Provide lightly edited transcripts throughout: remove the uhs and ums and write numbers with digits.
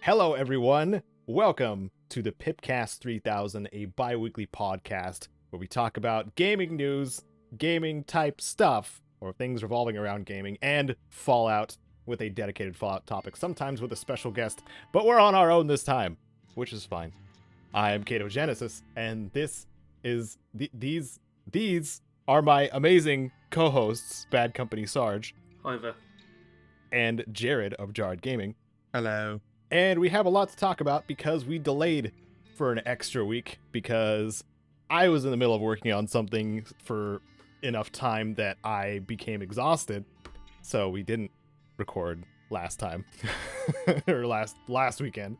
Hello, everyone. Welcome to the PIPCAST 3000, a bi-weekly podcast where we talk about gaming news, gaming type stuff, or things revolving around gaming, and Fallout with a dedicated Fallout topic, sometimes with a special guest, but we're on our own this time, which is fine. I am Caedo Genesis, and this is these are my amazing co-hosts, BADCompanySarge. Hi there. And Jared of Jarred Gaming. Hello. And we have a lot to talk about because we delayed for an extra week because I was in the middle of working on something for enough time that I became exhausted. So we didn't record last time or last weekend.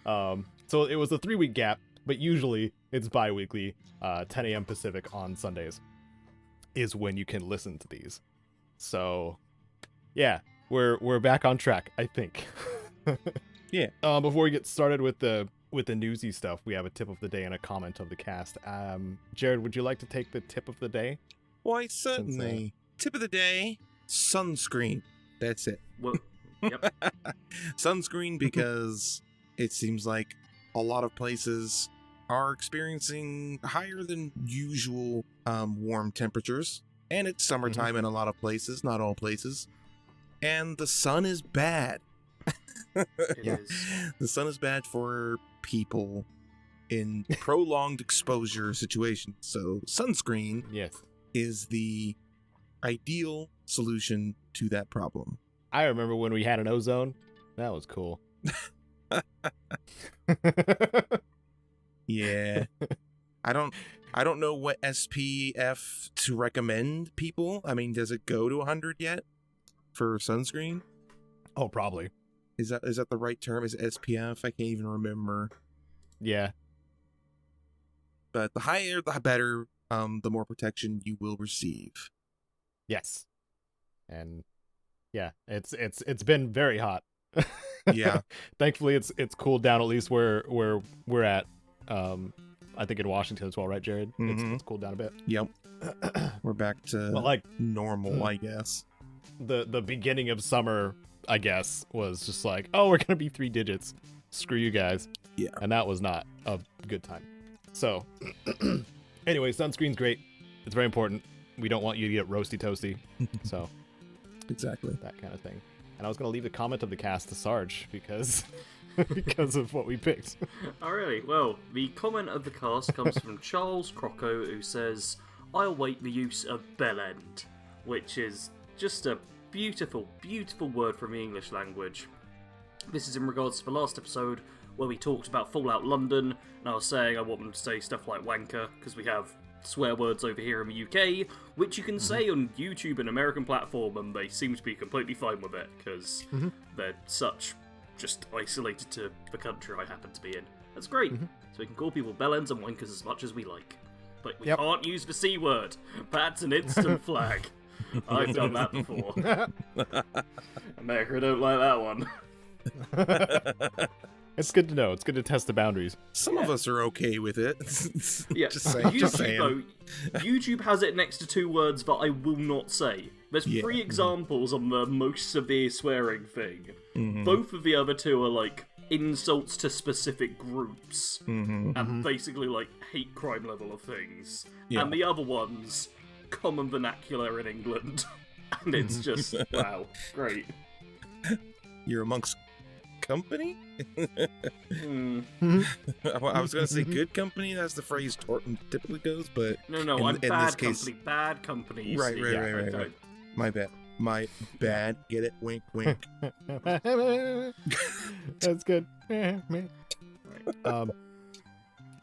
So it was a 3-week gap, but usually it's bi-weekly, 10 a.m. Pacific on Sundays is when you can listen to these. So yeah, we're back on track, I think. Yeah. Before we get started with the newsy stuff, we have a tip of the day and a comment of the cast. Jared, would you like to take the tip of the day? Why, certainly. Tip of the day, sunscreen. That's it. Well, yep. Sunscreen, because it seems like a lot of places are experiencing higher than usual warm temperatures. And it's summertime in a lot of places, not all places. And the sun is bad. It is. The sun is bad for people in prolonged exposure situations. So sunscreen is the ideal solution to that problem. I remember when we had an ozone. That was cool. Yeah. I don't know what SPF to recommend people. I mean, does it go to 100 yet for sunscreen? Oh, probably. Is that the right term? Is it SPF? I can't even remember. Yeah. But the higher, the better, the more protection you will receive. Yes. And yeah, it's been very hot. Yeah. Thankfully it's cooled down, at least where we're at. I think in Washington as well, right, Jared? Mm-hmm. It's cooled down a bit. Yep. We're back to normal, I guess. The beginning of summer, I guess, was just like, oh, we're gonna be 3 digits. Screw you guys. Yeah. And that was not a good time. So anyway, sunscreen's great. It's very important. We don't want you to get roasty toasty. So exactly. That kind of thing. And I was gonna leave the comment of the cast to Sarge because because of what we picked. Oh, really? Well, the comment of the cast comes from Charles Crocco, who says, I await the use of bellend, which is just a beautiful, beautiful word from the English language. This is in regards to the last episode where we talked about Fallout London, and I was saying I want them to say stuff like wanker, because we have swear words over here in the UK, which you can say on YouTube, an American platform, and they seem to be completely fine with it, because they're such just isolated to the country I happen to be in. That's great. So we can call people bellends and wankers as much as we like. But we can't use the C word. That's an instant flag. I've done that before. America don't like that one. It's good to know. It's good to test the boundaries. Some of us are okay with it. Yeah. Just saying. Though, YouTube has it next to 2 words that I will not say. There's 3 examples on the most severe swearing thing. Both of the other 2 are like insults to specific groups and basically like hate crime level of things. Yeah. And the other one's common vernacular in England. And it's just, wow, great. You're amongst company? I was going to say good company. That's the phrase Torton typically goes, but no, I'm bad company. Bad company. Right. My bad. Get it? Wink, wink. That's good. I kind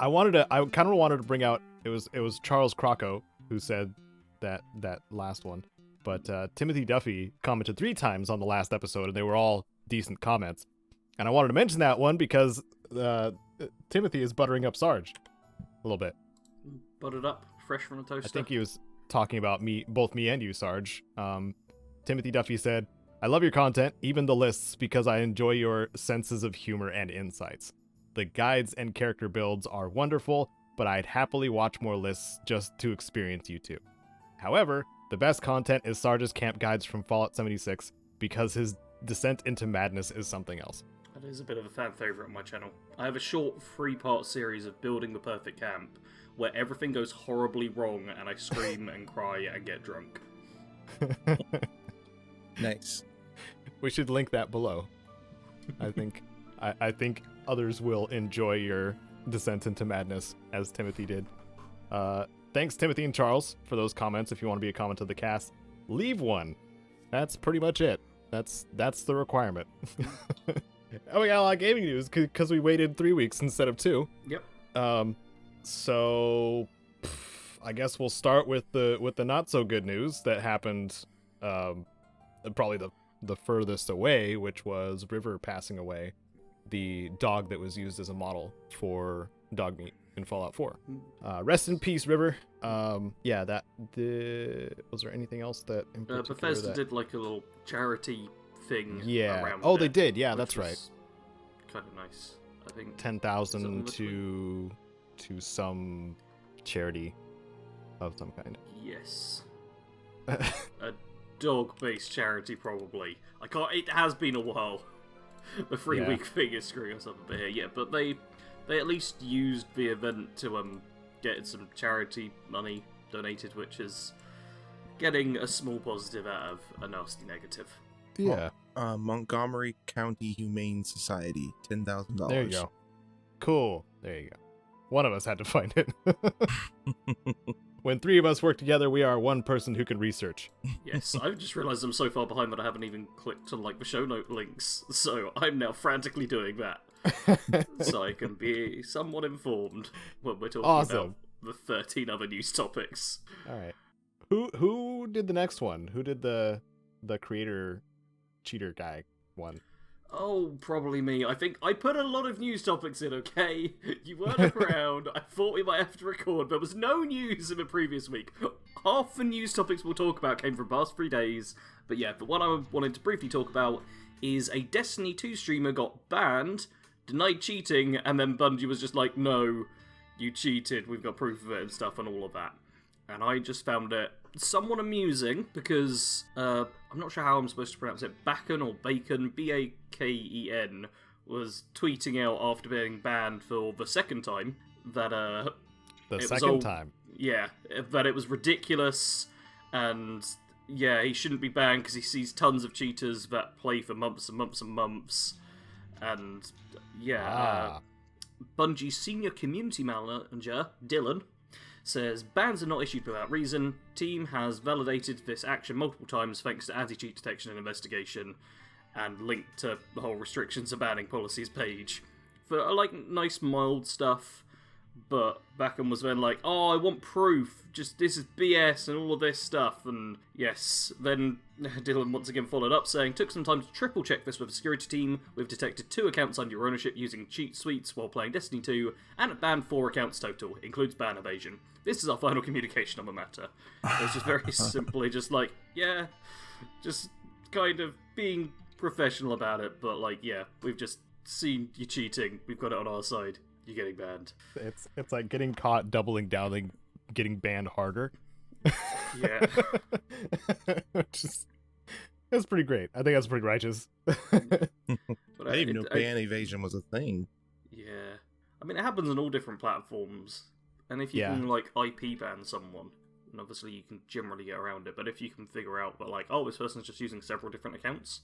of wanted to bring out. It was Charles Crocco who said that last one, but Timothy Duffy commented 3 times on the last episode, and they were all decent comments. And I wanted to mention that one because Timothy is buttering up Sarge a little bit. Buttered up, fresh from a toaster. I think he was talking about both me and you, Sarge. Timothy Duffy said, I love your content, even the lists, because I enjoy your senses of humor and insights. The guides and character builds are wonderful, but I'd happily watch more lists just to experience you two. However, the best content is Sarge's camp guides from Fallout 76, because his descent into madness is something else. That is a bit of a fan favourite on my channel. I have a short 3-part series of building the perfect camp, where everything goes horribly wrong and I scream and cry and get drunk. Nice. We should link that below. I think others will enjoy your descent into madness, as Timothy did. Thanks, Timothy and Charles, for those comments. If you want to be a comment of the cast, leave one. That's pretty much it. That's the requirement. Oh, we got a lot of gaming news because we waited 3 weeks instead of 2. Yep. So I guess we'll start with the not so good news that happened. Probably the furthest away, which was River passing away, the dog that was used as a model for dog meat in Fallout 4. Rest in peace, River. Was there anything else that in particular Bethesda did like a little charity thing. Yeah. Around Oh, it, they did. Yeah, that's right. Kind of nice. I think 10,000 to some charity of some kind. Yes. A dog-based charity, probably. I can't. It has been a while. The 3-week thing is screwing us up a bit here. Yeah, but they at least used the event to get some charity money donated, which is getting a small positive out of a nasty negative. Yeah. Montgomery County Humane Society, $10,000. There you go. Cool. There you go. One of us had to find it. When 3 of us work together, we are one person who can research. Yes, I've just realised I'm so far behind that I haven't even clicked on like the show note links, so I'm now frantically doing that. So I can be somewhat informed when we're talking about the 13 other news topics. All right. Who did the next one? Who did the creator cheater guy one? Oh, probably me. I think I put a lot of news topics in, okay? You weren't around. I thought we might have to record. There was no news in the previous week. Half the news topics we'll talk about came from the past 3 days. But yeah, the one I wanted to briefly talk about is a Destiny 2 streamer got banned, denied cheating, and then Bungie was just like, no, you cheated, we've got proof of it and stuff and all of that. And I just found it somewhat amusing because I'm not sure how I'm supposed to pronounce it. Bacon or Bacon, Baken, was tweeting out after being banned for the second time that yeah, that it was ridiculous and yeah, he shouldn't be banned because he sees tons of cheaters that play for months and months and months. And yeah, Bungie's senior community manager Dylan says, bans are not issued without reason. Team has validated this action multiple times thanks to anti-cheat detection and investigation, and linked to the whole restrictions and banning policies page. For like nice mild stuff, but Backham was then like, oh, I want proof, just this is BS and all of this stuff, and yes, then Dylan once again followed up saying, took some time to triple check this with the security team, we've detected 2 accounts under your ownership using cheat suites while playing Destiny 2, and banned 4 accounts total, includes ban evasion. This is our final communication on the matter. It's just very simply just like, yeah, just kind of being professional about it, but like, yeah, we've just seen you cheating, we've got it on our side. You're getting banned. It's like getting caught doubling down and getting banned harder. Yeah. That's pretty great. I think that's pretty righteous. I didn't even know ban evasion was a thing. Yeah. I mean, it happens on all different platforms. And if you can, like, IP ban someone, and obviously you can generally get around it, but if you can figure out that, like, oh, this person's just using several different accounts,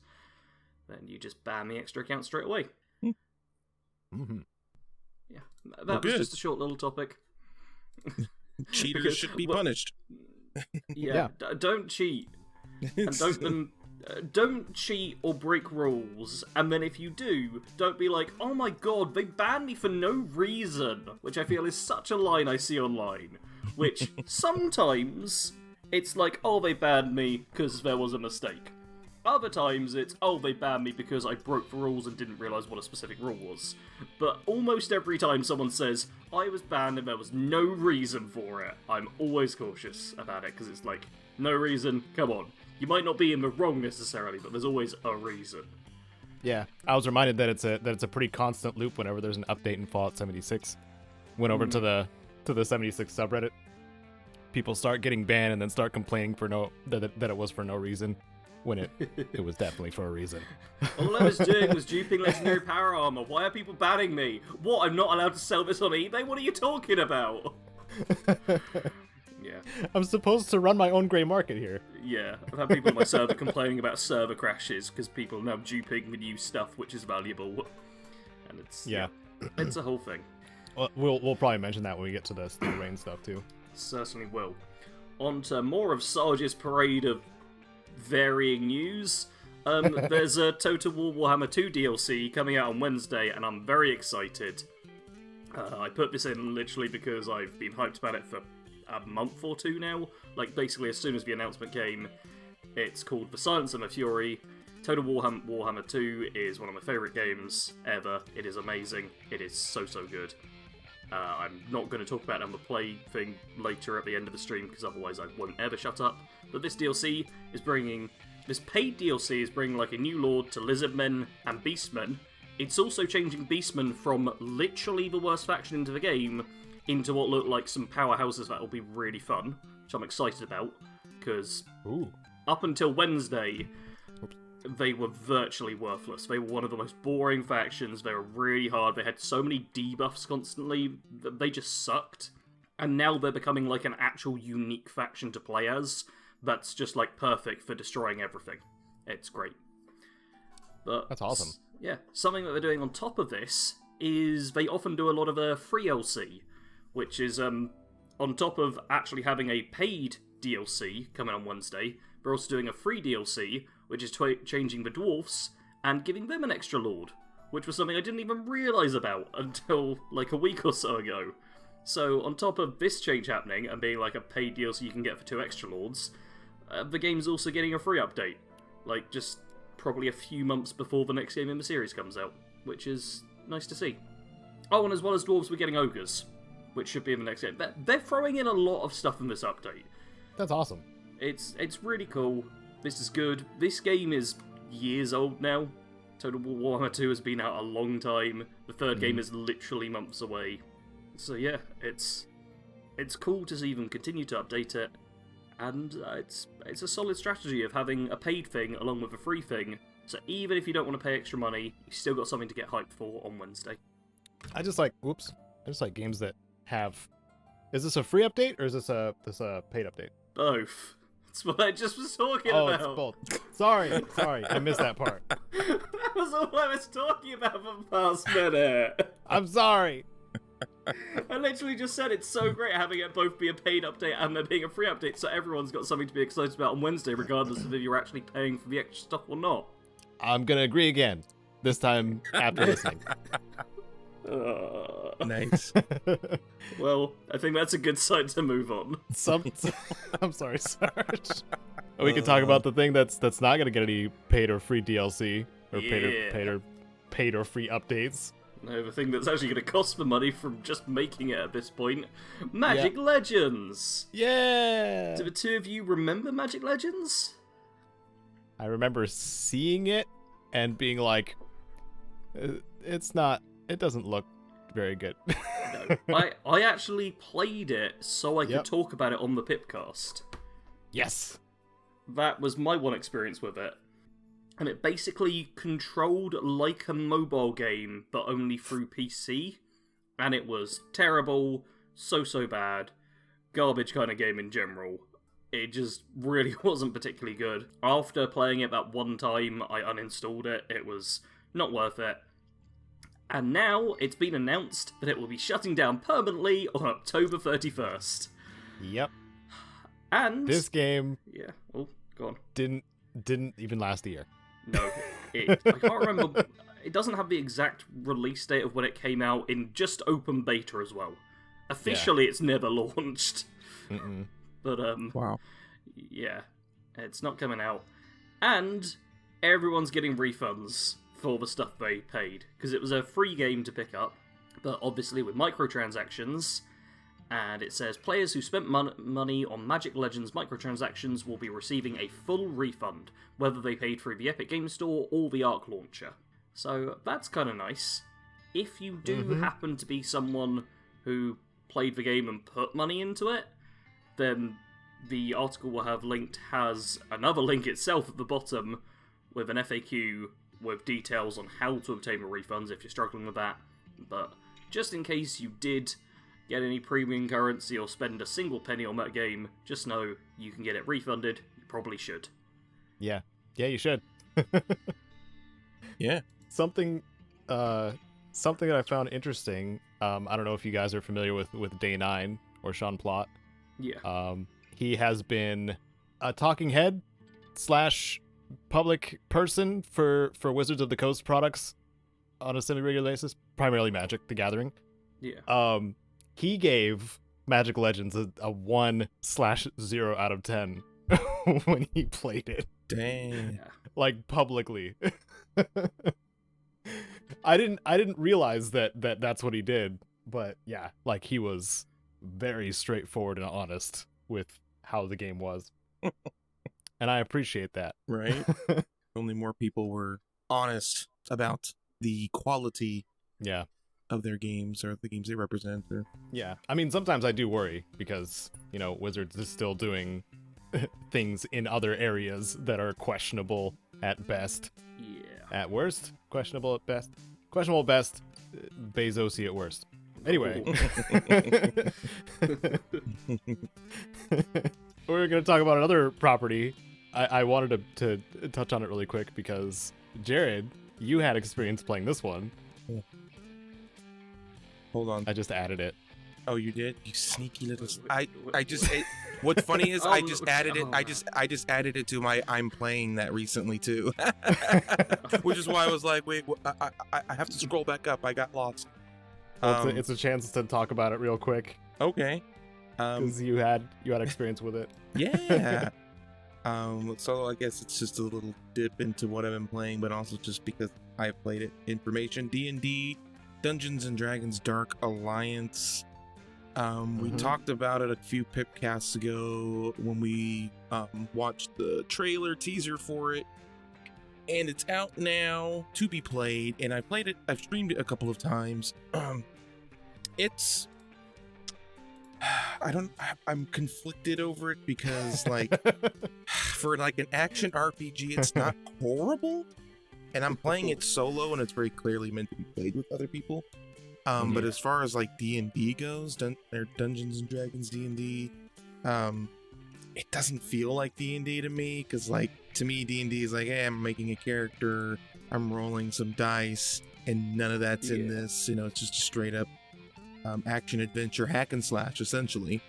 then you just ban the extra account straight away. Mm-hmm. Yeah, that was just a short little topic. Cheaters should be punished. Yeah, don't cheat, and don't cheat or break rules. And then if you do, don't be like, oh my god, they banned me for no reason, which I feel is such a line I see online. Which sometimes it's like, oh, they banned me because there was a mistake. Other times it's, oh, they banned me because I broke the rules and didn't realise what a specific rule was. But almost every time someone says, I was banned and there was no reason for it, I'm always cautious about it, because it's like, no reason, come on. You might not be in the wrong necessarily, but there's always a reason. Yeah, I was reminded that it's a pretty constant loop whenever there's an update in Fallout 76. Went over to the 76 subreddit. People start getting banned and then start complaining for that it was for no reason. when it was definitely for a reason. All I was doing was duping legendary power armor. Why are people banning me? What, I'm not allowed to sell this on eBay? What are you talking about? Yeah. I'm supposed to run my own grey market here. Yeah, I've had people on my server complaining about server crashes because people are now duping the new stuff which is valuable. And it's it's a whole thing. We'll probably mention that when we get to the Steel Rain stuff too. Certainly will. On to more of Sarge's parade of varying news. There's a Total War Warhammer 2 DLC coming out on Wednesday, and I'm very excited. I put this in literally because I've been hyped about it for a month or two now. Like, basically, as soon as the announcement came, it's called The Silence of the Fury. Total Warhammer 2 is one of my favourite games ever. It is amazing. It is so good. I'm not going to talk about it on the play thing later at the end of the stream, because otherwise I won't ever shut up. But this DLC is bringing... This paid DLC is bringing, like, a new lord to Lizardmen and Beastmen. It's also changing Beastmen from literally the worst faction into the game into what look like some powerhouses that will be really fun, which I'm excited about, because up until Wednesday, they were virtually worthless. They were one of the most boring factions. They were really hard. They had so many debuffs constantly. They just sucked. And now they're becoming like an actual unique faction to play as. That's just like perfect for destroying everything. It's great. But that's awesome. Yeah, something that they're doing on top of this is they often do a lot of a free LC, which is on top of actually having a paid DLC coming on Wednesday. They're also doing a free DLC, which is changing the dwarfs and giving them an extra lord, which was something I didn't even realise about until like a week or so ago. So on top of this change happening and being like a paid DLC you can get for 2 extra lords, the game's also getting a free update, like just probably a few months before the next game in the series comes out, which is nice to see. Oh, and as well as dwarves, we're getting ogres, which should be in the next game. They're throwing in a lot of stuff in this update. That's awesome. It's really cool. This is good. This game is years old now. Total War Warhammer 2 has been out a long time. The third game is literally months away. So yeah, it's cool to see them continue to update it. And it's a solid strategy of having a paid thing along with a free thing. So even if you don't want to pay extra money, you still got something to get hyped for on Wednesday. I just like games that have... Is this a free update or is this a paid update? Both. That's what I just was talking about. Oh, it's both. Sorry, I missed that part. That was all I was talking about for the past minute. I'm sorry. I literally just said it's so great having it both be a paid update and there being a free update, so everyone's got something to be excited about on Wednesday, regardless of if you're actually paying for the extra stuff or not. I'm gonna agree again. This time after listening. Nice. Well, I think that's a good sign to move on. I'm sorry, Sarge. We can talk about the thing that's not gonna get any paid or free DLC or paid or free updates. No, the thing that's actually going to cost the money from just making it at this point. Magic Legends! Yeah! Do the two of you remember Magic Legends? I remember seeing it and being like, it doesn't look very good. No, I actually played it so I could talk about it on the PIPCAST. Yes! That was my one experience with it. And it basically controlled like a mobile game, but only through PC. And it was terrible, so bad, garbage kind of game in general. It just really wasn't particularly good. After playing it that one time, I uninstalled it. It was not worth it. And now it's been announced that it will be shutting down permanently on October 31st. Yep. And this game... Yeah, oh, go on. Didn't even last a year. No, I can't remember. It doesn't have the exact release date of when it came out in just open beta as well. Officially, It's never launched. Mm-mm. But, wow. Yeah, it's not coming out. And everyone's getting refunds for the stuff they paid, because it was a free game to pick up, but obviously with microtransactions. And it says, players who spent money on Magic Legends microtransactions will be receiving a full refund, whether they paid through the Epic Games Store or the Arc Launcher. So that's kind of nice. If you do happen to be someone who played the game and put money into it, then the article we'll have linked has another link itself at the bottom with an FAQ with details on how to obtain refunds if you're struggling with that. But just in case you did get any premium currency or spend a single penny on that game, just know you can get it refunded. You probably should. Yeah, you should. Yeah. Something that I found interesting. I don't know if you guys are familiar with Day 9 or Sean Plott. Yeah. He has been a talking head / public person for Wizards of the Coast products on a semi-regular basis, primarily Magic: The Gathering. Yeah. He gave Magic Legends a 1/0 out of 10 when he played it. Dang. Yeah. Like, publicly. I didn't realize that's what he did, but yeah, like, he was very straightforward and honest with how the game was. And I appreciate that. Right? Only more people were honest about the quality Yeah. of their games or the games they represent. Or... Yeah. I mean, sometimes I do worry because, Wizards is still doing things in other areas that are questionable at best. Yeah. At worst, questionable at best. Questionable at best, Bezos-y at worst. Anyway. We're going to talk about another property. I wanted to touch on it really quick because, Jared, you had experience playing this one. Hold on. I just added it. Oh, you did? You sneaky little... What's funny is I just added it. I just added it to my I'm playing that recently too. Which is why I was like, wait, I have to scroll back up. I got lost. Well, it's a chance to talk about it real quick. Okay. Because you had experience with it. Yeah. So I guess it's just a little dip into what I've been playing, but also just because I've played it. Information: D&D, Dungeons and Dragons Dark Alliance. We talked about it a few PIPCasts ago when we watched the trailer teaser for it, and it's out now to be played. And I played it. I've streamed it a couple of times. It's I'm conflicted over it because like for like an action RPG, it's not horrible, and I'm playing it solo, and it's very clearly meant to be played with other people. But as far as like D&D goes, Dungeons and Dragons D&D, it doesn't feel like D&D to me, because like to me D&D is like, hey, I'm making a character, I'm rolling some dice, and none of that's in this. It's just a straight up action adventure hack and slash essentially.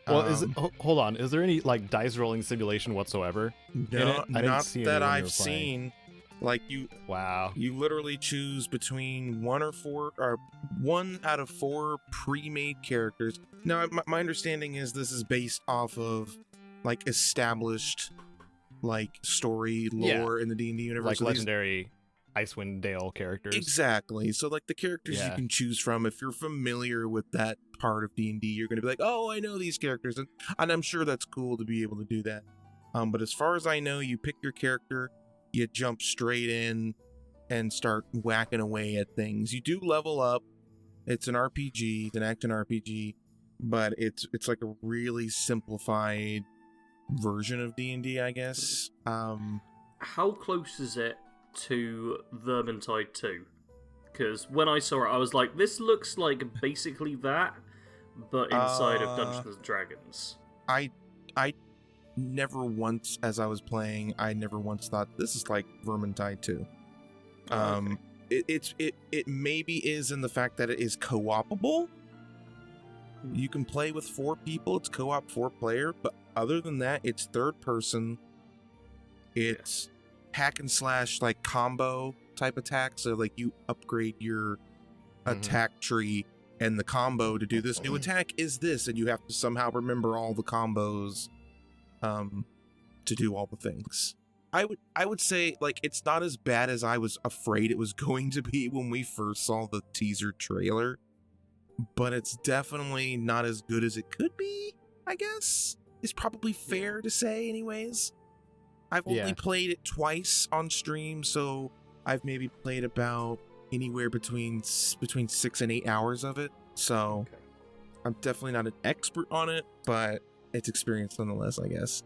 Well, hold on, is there any like dice rolling simulation whatsoever? No, not that I've seen. Like you literally choose between one out of four pre-made characters. Now, my understanding is this is based off of like established like story lore in the D&D universe, like legendary Icewind Dale characters. Exactly. So like the characters you can choose from, if you're familiar with that part of D&D, you're going to be like, oh, I know these characters, and I'm sure that's cool to be able to do that. But as far as I know, you pick your character, you jump straight in and start whacking away at things. You do level up. It's an RPG, it's an action RPG, but it's like a really simplified version of D&D, I guess. How close is it to Vermintide 2? Because when I saw it, I was like, this looks like basically that, but inside of Dungeons and Dragons. I never once, as I was playing, I never once thought this is like Vermintide 2. Okay. It maybe is in the fact that it is co-opable. You can play with 4 people. It's co-op 4-player, but other than that, it's third person. It's hack and slash, like combo type attack. So like you upgrade your attack tree, and the combo to do this new attack is this, and you have to somehow remember all the combos to do all the things. I would say like it's not as bad as I was afraid it was going to be when we first saw the teaser trailer, but it's definitely not as good as it could be, I guess. It's probably fair to say anyways. I've only played it twice on stream, so I've maybe played about anywhere between 6 and 8 hours of it. So I'm definitely not an expert on it, but It's experience nonetheless, I guess.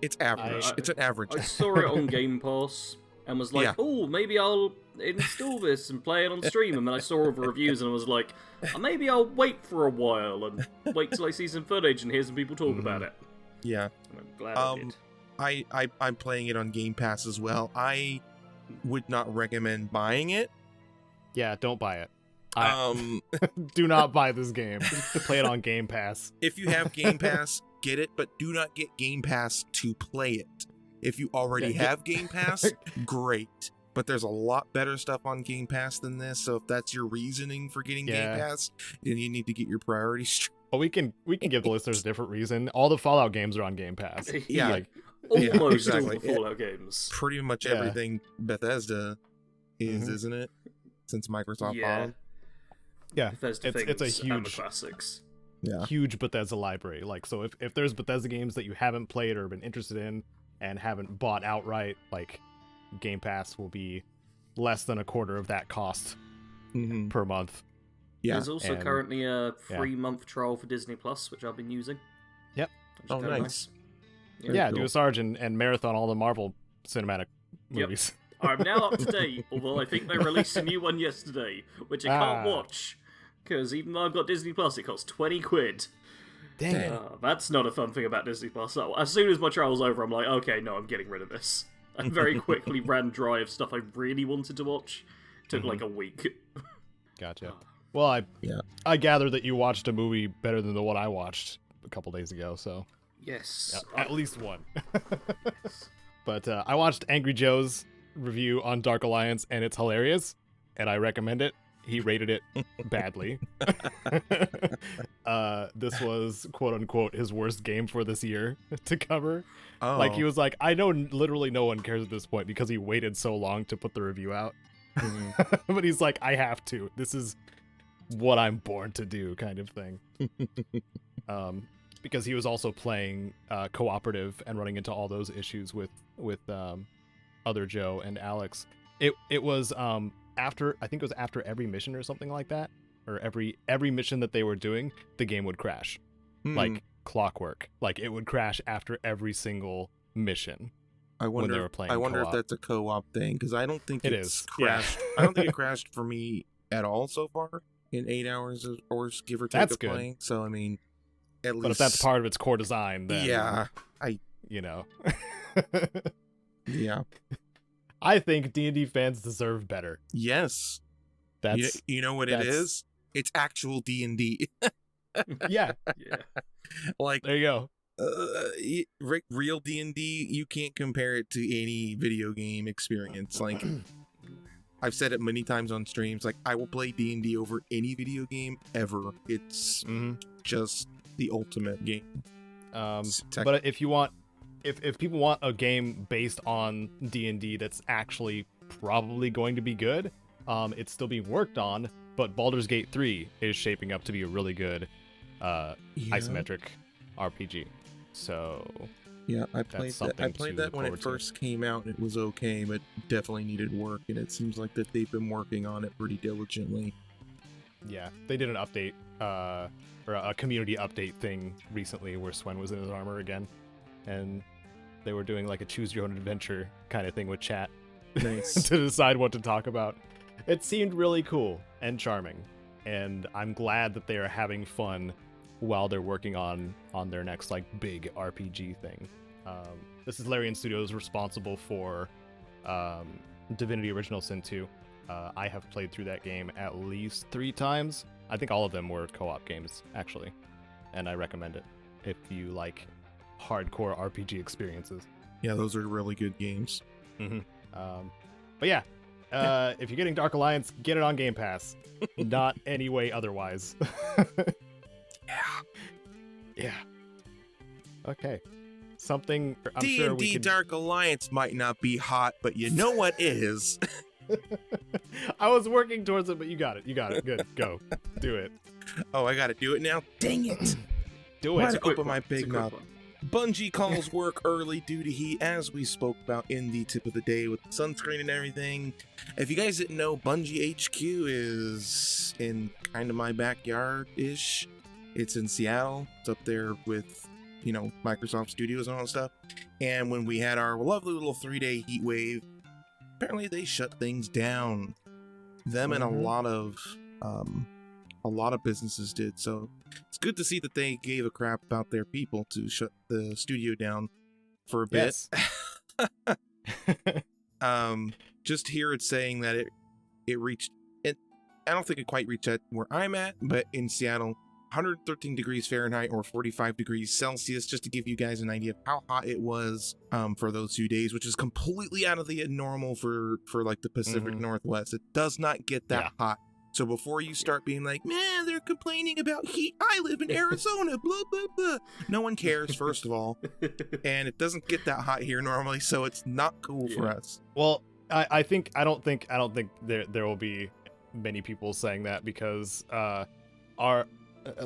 It's average. It's an average. I saw it on Game Pass and was like, oh, maybe I'll install this and play it on stream. And then I saw all the reviews and I was like, maybe I'll wait for a while and wait till I see some footage and hear some people talk about it. Yeah. And I'm glad I did. I'm playing it on Game Pass as well. I would not recommend buying it. Yeah, don't buy it. Do not buy this game. Play it on Game Pass. If you have Game Pass, get it, but do not get Game Pass to play it. If you already have Game Pass, great. But there's a lot better stuff on Game Pass than this, so if that's your reasoning for getting Game Pass, then you need to get your priorities straight. Well, we can give the listeners a different reason. All the Fallout games are on Game Pass. Yeah. Like, almost exactly. all the Fallout games. Pretty much everything Bethesda is, isn't it? Since Microsoft bought them. Yeah, Bethesda it's a and the huge classics. huge Bethesda library. Like, so if there's Bethesda games that you haven't played or been interested in and haven't bought outright, like, Game Pass will be less than a quarter of that cost per month. Yeah. There's also currently a 3-month trial for Disney Plus, which I've been using. Yep. Oh, nice. Yeah, do a Sarge and marathon all the Marvel cinematic movies. I'm now up to date, although I think they released a new one yesterday, which I can't watch, because even though I've got Disney Plus, it costs 20 quid. Damn. That's not a fun thing about Disney Plus. So as soon as my trial's over, I'm like, okay, no, I'm getting rid of this. I very quickly ran dry of stuff I really wanted to watch. It took like a week. Gotcha. Well, I gather that you watched a movie better than the one I watched a couple days ago, so... Yes. At least one. But I watched Angry Joe's review on Dark Alliance, and it's hilarious, and I recommend it. He rated it badly. This was, quote-unquote, his worst game for this year to cover. Oh. Like, he was like, I know literally no one cares at this point because he waited so long to put the review out. But he's like, I have to. This is what I'm born to do, kind of thing. Because he was also playing cooperative and running into all those issues with other Joe and Alex. It was after, I think it was after every mission or something like that, or every mission that they were doing, the game would crash, like clockwork. Like, it would crash after every single mission. When they were playing. I wonder co-op. if that's a co-op thing, because I don't think it's is. crashed. I don't think it crashed for me at all so far in 8 hours or give or take That's of good. playing. So I mean, at least. But if that's part of its core design, then you know. Yeah. I think D&D fans deserve better. Yes. That's you know what it is? It's actual D&D. yeah. Like, there you go. Real D&D, you can't compare it to any video game experience. Like, I've said it many times on streams, like, I will play D&D over any video game ever. It's just the ultimate game. But if you want, if people want a game based on D&D that's actually probably going to be good, it's still being worked on, but Baldur's Gate 3 is shaping up to be a really good isometric RPG. So yeah, I played that when it first came out. It was okay, but definitely needed work, and it seems like that they've been working on it pretty diligently. Yeah, they did an update, or a community update thing recently where Swen was in his armor again, and they were doing like a choose your own adventure kind of thing with chat. Nice. To decide what to talk about. It seemed really cool and charming, and I'm glad that they are having fun while they're working on their next like big RPG thing. This is Larian Studios responsible for Divinity Original Sin 2. I have played through that game at least 3 times. I think all of them were co-op games, actually, and I recommend it if you like hardcore RPG experiences. Yeah, those are really good games. But yeah, if you're getting Dark Alliance, get it on Game Pass. Not any way otherwise. Yeah. Okay. Something I'm D&D sure we could... Dark Alliance might not be hot, but you know what is. I was working towards it, but you got it. Good. Go. Do it. Oh, I gotta do it now? Dang it. Do it. Why open my big mouth? Bungie calls work early due to heat, as we spoke about in the tip of the day with sunscreen and everything. If you guys didn't know, Bungie HQ is in kind of my backyard-ish. It's in Seattle. It's up there with Microsoft Studios and all that stuff. And when we had our lovely little 3-day heat wave, apparently they shut things down. Them and a lot of businesses did. So it's good to see that they gave a crap about their people to shut the studio down for a bit. Yes. Just here it's saying that it reached it. I don't think it quite reached at where I'm at, but in Seattle, 113 degrees Fahrenheit or 45 degrees Celsius, just to give you guys an idea of how hot it was for those 2 days, which is completely out of the normal for like the Pacific Northwest. It does not get that hot. So before you start being like, man, they're complaining about heat. I live in Arizona, blah, blah, blah. No one cares, first of all. And it doesn't get that hot here normally, so it's not cool for us. Well, I don't think there will be many people saying that, because at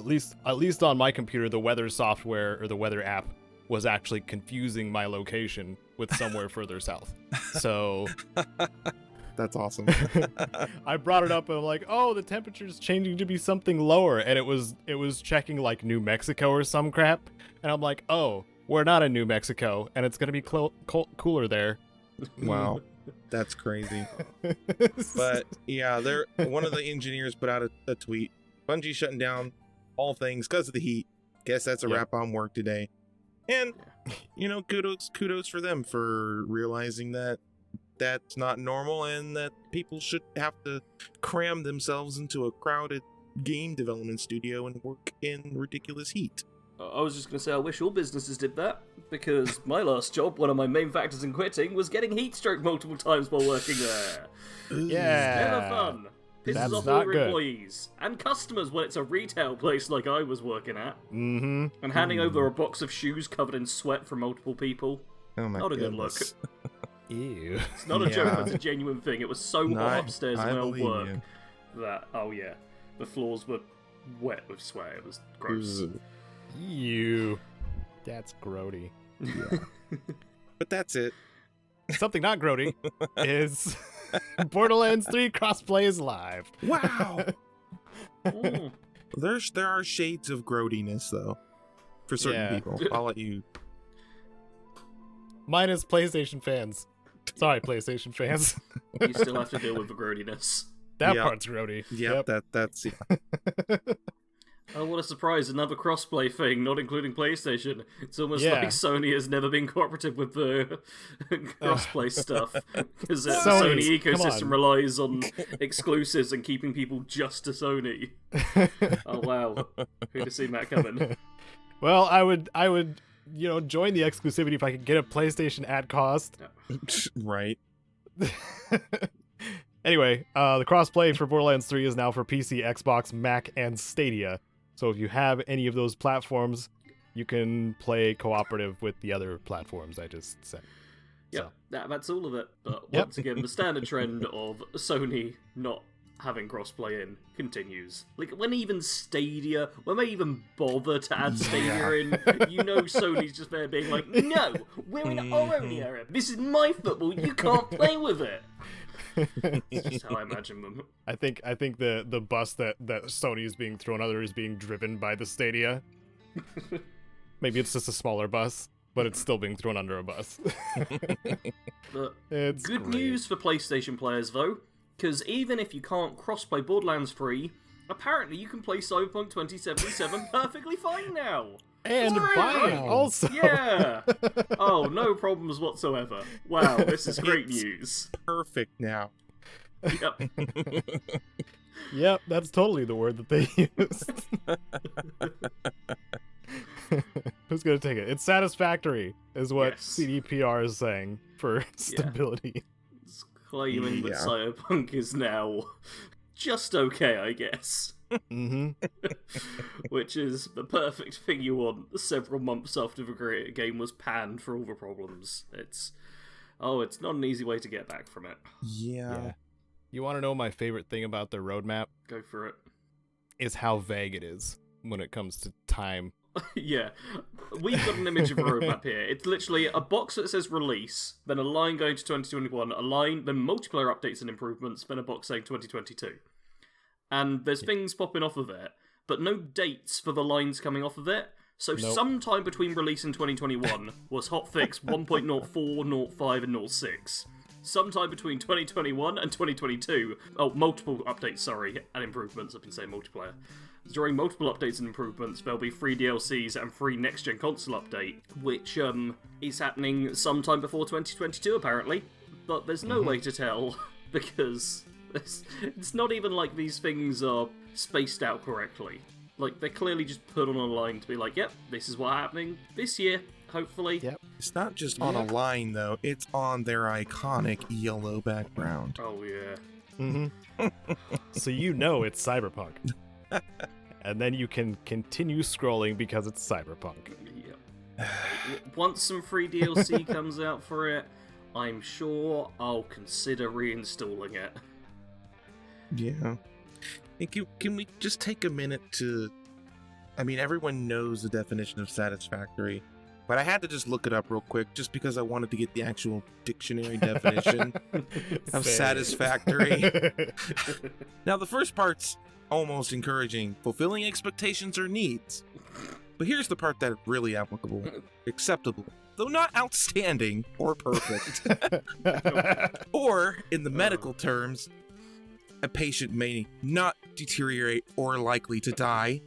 least on my computer, the weather software or the weather app was actually confusing my location with somewhere further south. So that's awesome. I brought it up and I'm like, oh, the temperature's changing to be something lower, and it was checking like New Mexico or some crap, and I'm like, oh, we're not in New Mexico, and it's gonna be cooler there. Wow. That's crazy. But yeah, one of the engineers put out a tweet. Bungie shutting down all things because of the heat. Guess that's a wrap on work today. And kudos for them for realizing that that's not normal and that people should have to cram themselves into a crowded game development studio and work in ridiculous heat. I was just going to say, I wish all businesses did that, because my last job, one of my main factors in quitting, was getting heat stroke multiple times while working there. Yeah. It's never fun. Pisses off all your employees and customers when it's a retail place like I was working at. Mm-hmm. And handing over a box of shoes covered in sweat from multiple people. Oh my Not a goodness. good look. Ew. It's not a joke, it's a genuine thing. It was so hot upstairs in my old work that, the floors were wet with sweat. It was gross. Ew. That's grody. Yeah. But that's it. Something not grody is Borderlands 3 crossplay is live. Wow. There are shades of grodiness though, for certain people. I'll let you. Minus PlayStation fans. Sorry, PlayStation fans. You still have to deal with the grodiness. That part's grody. Yep. That's Oh, what a surprise, another crossplay thing, not including PlayStation. It's almost like Sony has never been cooperative with the crossplay stuff, because the Sony ecosystem relies on exclusives and keeping people just to Sony. Oh wow, who'd have seen that coming? Well, I would join the exclusivity if I could get a PlayStation at cost. Right. Anyway, the crossplay for Borderlands 3 is now for PC, Xbox, Mac, and Stadia. So if you have any of those platforms, you can play cooperative with the other platforms I just said. Yeah, that's all of it. But once again, the standard trend of Sony not having crossplay in continues. Like, when they even bother to add Stadia in, Sony's just there being like, no, we're in our own era. This is my football, you can't play with it. That's just how I imagine them. I think the bus that Sony is being thrown under is being driven by the Stadia. Maybe it's just a smaller bus, but it's still being thrown under a bus. It's good news for PlayStation players, though, because even if you can't crossplay Borderlands 3, apparently you can play Cyberpunk 2077 perfectly fine now. And fine also. Yeah. Oh, no problems whatsoever. Wow, this is great news. Perfect now. Yep. Yep, that's totally the word that they used. Who's gonna take it? It's satisfactory, is what CDPR is saying for stability. It's claiming that Cyberpunk is now just okay, I guess. Mm-hmm. Which is the perfect thing you want several months after the game was panned for all the problems. It's not an easy way to get back from it. Yeah. You want to know my favorite thing about the roadmap? Go for it. Is how vague it is when it comes to time. Yeah. We've got an image of a roadmap here. It's literally a box that says release, then a line going to 2021, a line, then multiplayer updates and improvements, then a box saying 2022. And there's things popping off of it, but no dates for the lines coming off of it. So Nope. sometime between release and 2021 was hotfix 1.04, 05, and 06. Sometime between 2021 and 2022, multiple updates, sorry, and improvements, I've been saying multiplayer. During multiple updates and improvements, there'll be free DLCs and free next-gen console update, which is happening sometime before 2022, apparently. But there's no way to tell, because it's not even like these things are spaced out correctly. Like, they're clearly just put on a line to be like, yep, this is what's happening this year, hopefully. Yep. It's not just on a line, though. It's on their iconic yellow background. Oh, yeah. Mm-hmm. So you know it's Cyberpunk. And then you can continue scrolling because it's Cyberpunk. Yep. Once some free DLC comes out for it, I'm sure I'll consider reinstalling it. Yeah. And can we just take a minute to... I mean, everyone knows the definition of satisfactory, but I had to just look it up real quick just because I wanted to get the actual dictionary definition of satisfactory. Now, the first part's almost encouraging, fulfilling expectations or needs. But here's the part that's really applicable. Acceptable, though not outstanding or perfect. Or, in the medical terms, a patient may not deteriorate or likely to die.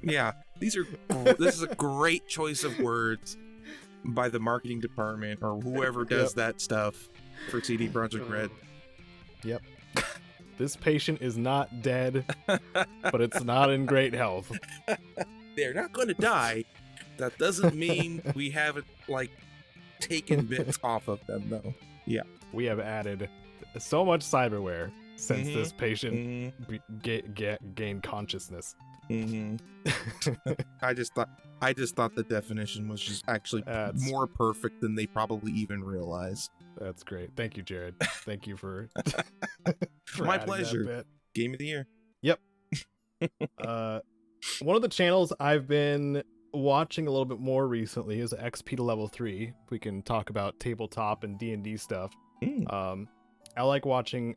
Yeah, this is a great choice of words by the marketing department or whoever does that stuff for CD Projekt Red. Yep. This patient is not dead, but it's not in great health. They're not going to die. That doesn't mean we haven't, taken bits off of them, though. Yeah. We have added so much cyberware since this patient gained consciousness. I just thought the definition was just actually more perfect than they probably even realize. That's great. Thank you, Jared. Thank you for My adding pleasure. that bit. Game of the year. Yep. One of the channels I've been watching a little bit more recently is XP to Level 3. We can talk about tabletop and D&D stuff. I like watching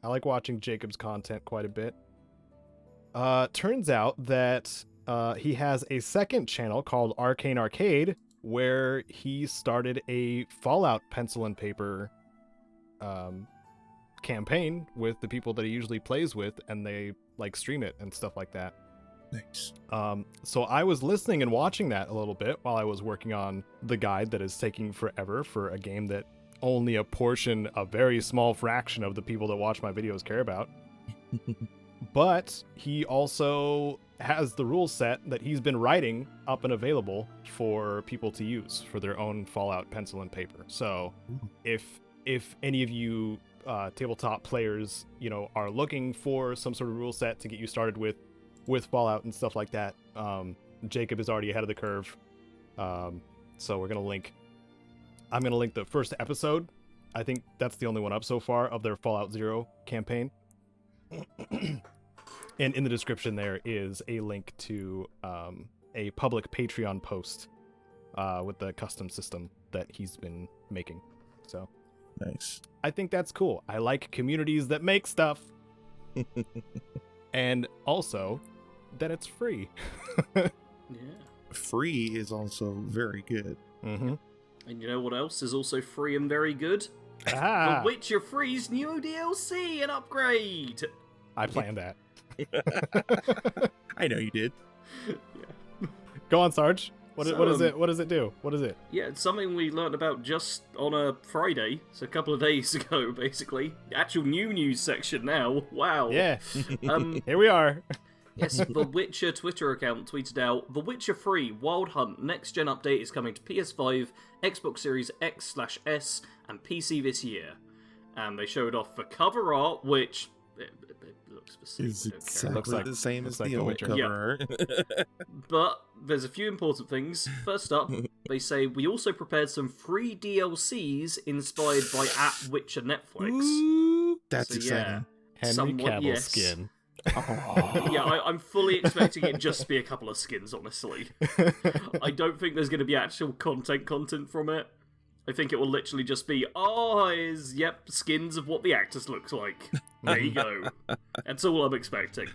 Jacob's content quite a bit. Turns out that he has a second channel called Arcane Arcade, where he started a Fallout pencil and paper campaign with the people that he usually plays with, and they stream it and stuff like that. Nice. So I was listening and watching that a little bit while I was working on the guide that is taking forever for a game that only a very small fraction of the people that watch my videos care about. But he also has the rule set that he's been writing up and available for people to use for their own Fallout pencil and paper. So if any of you tabletop players, are looking for some sort of rule set to get you started with Fallout and stuff like that, Jacob is already ahead of the curve. So I'm going to link the first episode. I think that's the only one up so far of their Fallout 0 campaign. And in the description there is a link to a public Patreon post with the custom system that he's been making. So nice. I think that's cool. I like communities that make stuff. And also that it's free. Yeah. Free is also very good. Mm-hmm. And you know what else is also free and very good? Ah, The Witcher 3's new DLC and upgrade! I planned that. I know you did. Yeah. Go on, Sarge. What So, is it? What does it do? What is it? Yeah, it's something we learned about just on a Friday, so a couple of days ago, basically. Actual new news section now. Wow. Yeah. Um, Here we are. yes, the Witcher Twitter account tweeted out, The Witcher 3 Wild Hunt Next Gen Update is coming to PS5, Xbox Series X/S, and PC this year. And they showed off the cover art, which... It looks the same. Is I don't care. exactly Looks like- the same looks as like the The old Witcher. cover art. But there's a few important things. First up, they say, we also prepared some free DLCs inspired by Witcher Netflix. Ooh, That's So, exciting. Henry Somewhat, Cavill yes. skin. Yeah, I'm fully expecting it just to be a couple of skins, honestly. I don't think there's going to be actual content from it. I think it will literally just be, skins of what the actors looks like. There you go. That's all I'm expecting.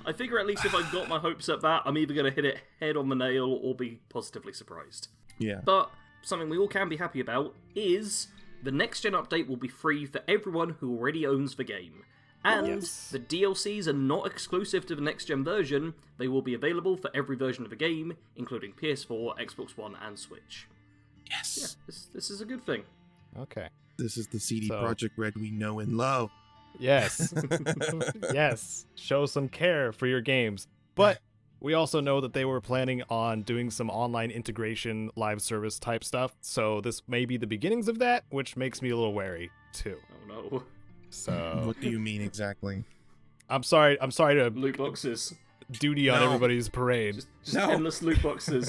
I figure at least if I've got my hopes at that, I'm either going to hit it head on the nail or be positively surprised. Yeah. But something we all can be happy about is the next-gen update will be free for everyone who already owns the game. And the DLCs are not exclusive to the next-gen version, they will be available for every version of the game, including PS4, Xbox One, and Switch. Yes. Yeah, this is a good thing. Okay. This is the CD Projekt Red we know and love. Yes. Yes. Show some care for your games. But we also know that they were planning on doing some online integration, live service type stuff. So this may be the beginnings of that, which makes me a little wary too. Oh no. So What do you mean exactly? I'm sorry to Loot boxes. duty on everybody's parade. Just endless loot boxes.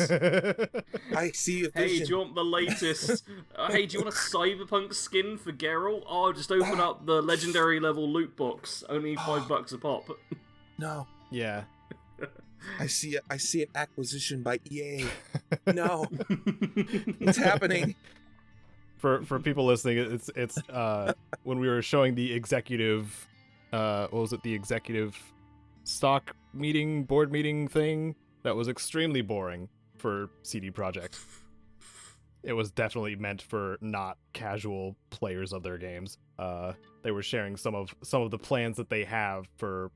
I see a Hey, vision. do you want the latest? Hey, do you want a Cyberpunk skin for Geralt? Oh, just open up the legendary level loot box. Only $5 a pop. No. Yeah. I see an acquisition by EA. No. It's happening. For people listening, it's when we were showing the executive what was it, the executive stock meeting, board meeting thing that was extremely boring for CD Projekt. It was definitely meant for not casual players of their games. They were sharing some of the plans that they have for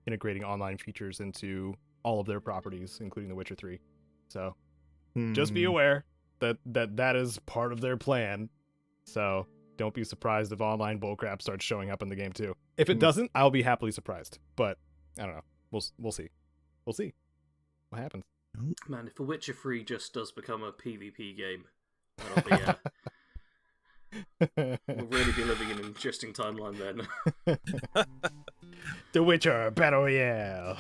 integrating online features into all of their properties, including The Witcher 3. So just be aware that is part of their plan. So don't be surprised if online bullcrap starts showing up in the game too. If it doesn't, I'll be happily surprised. But I don't know. We'll see. We'll see what happens. Man, if The Witcher 3 just does become a PvP game, that'll be we'll really be living in an interesting timeline then. The Witcher Battle Royale.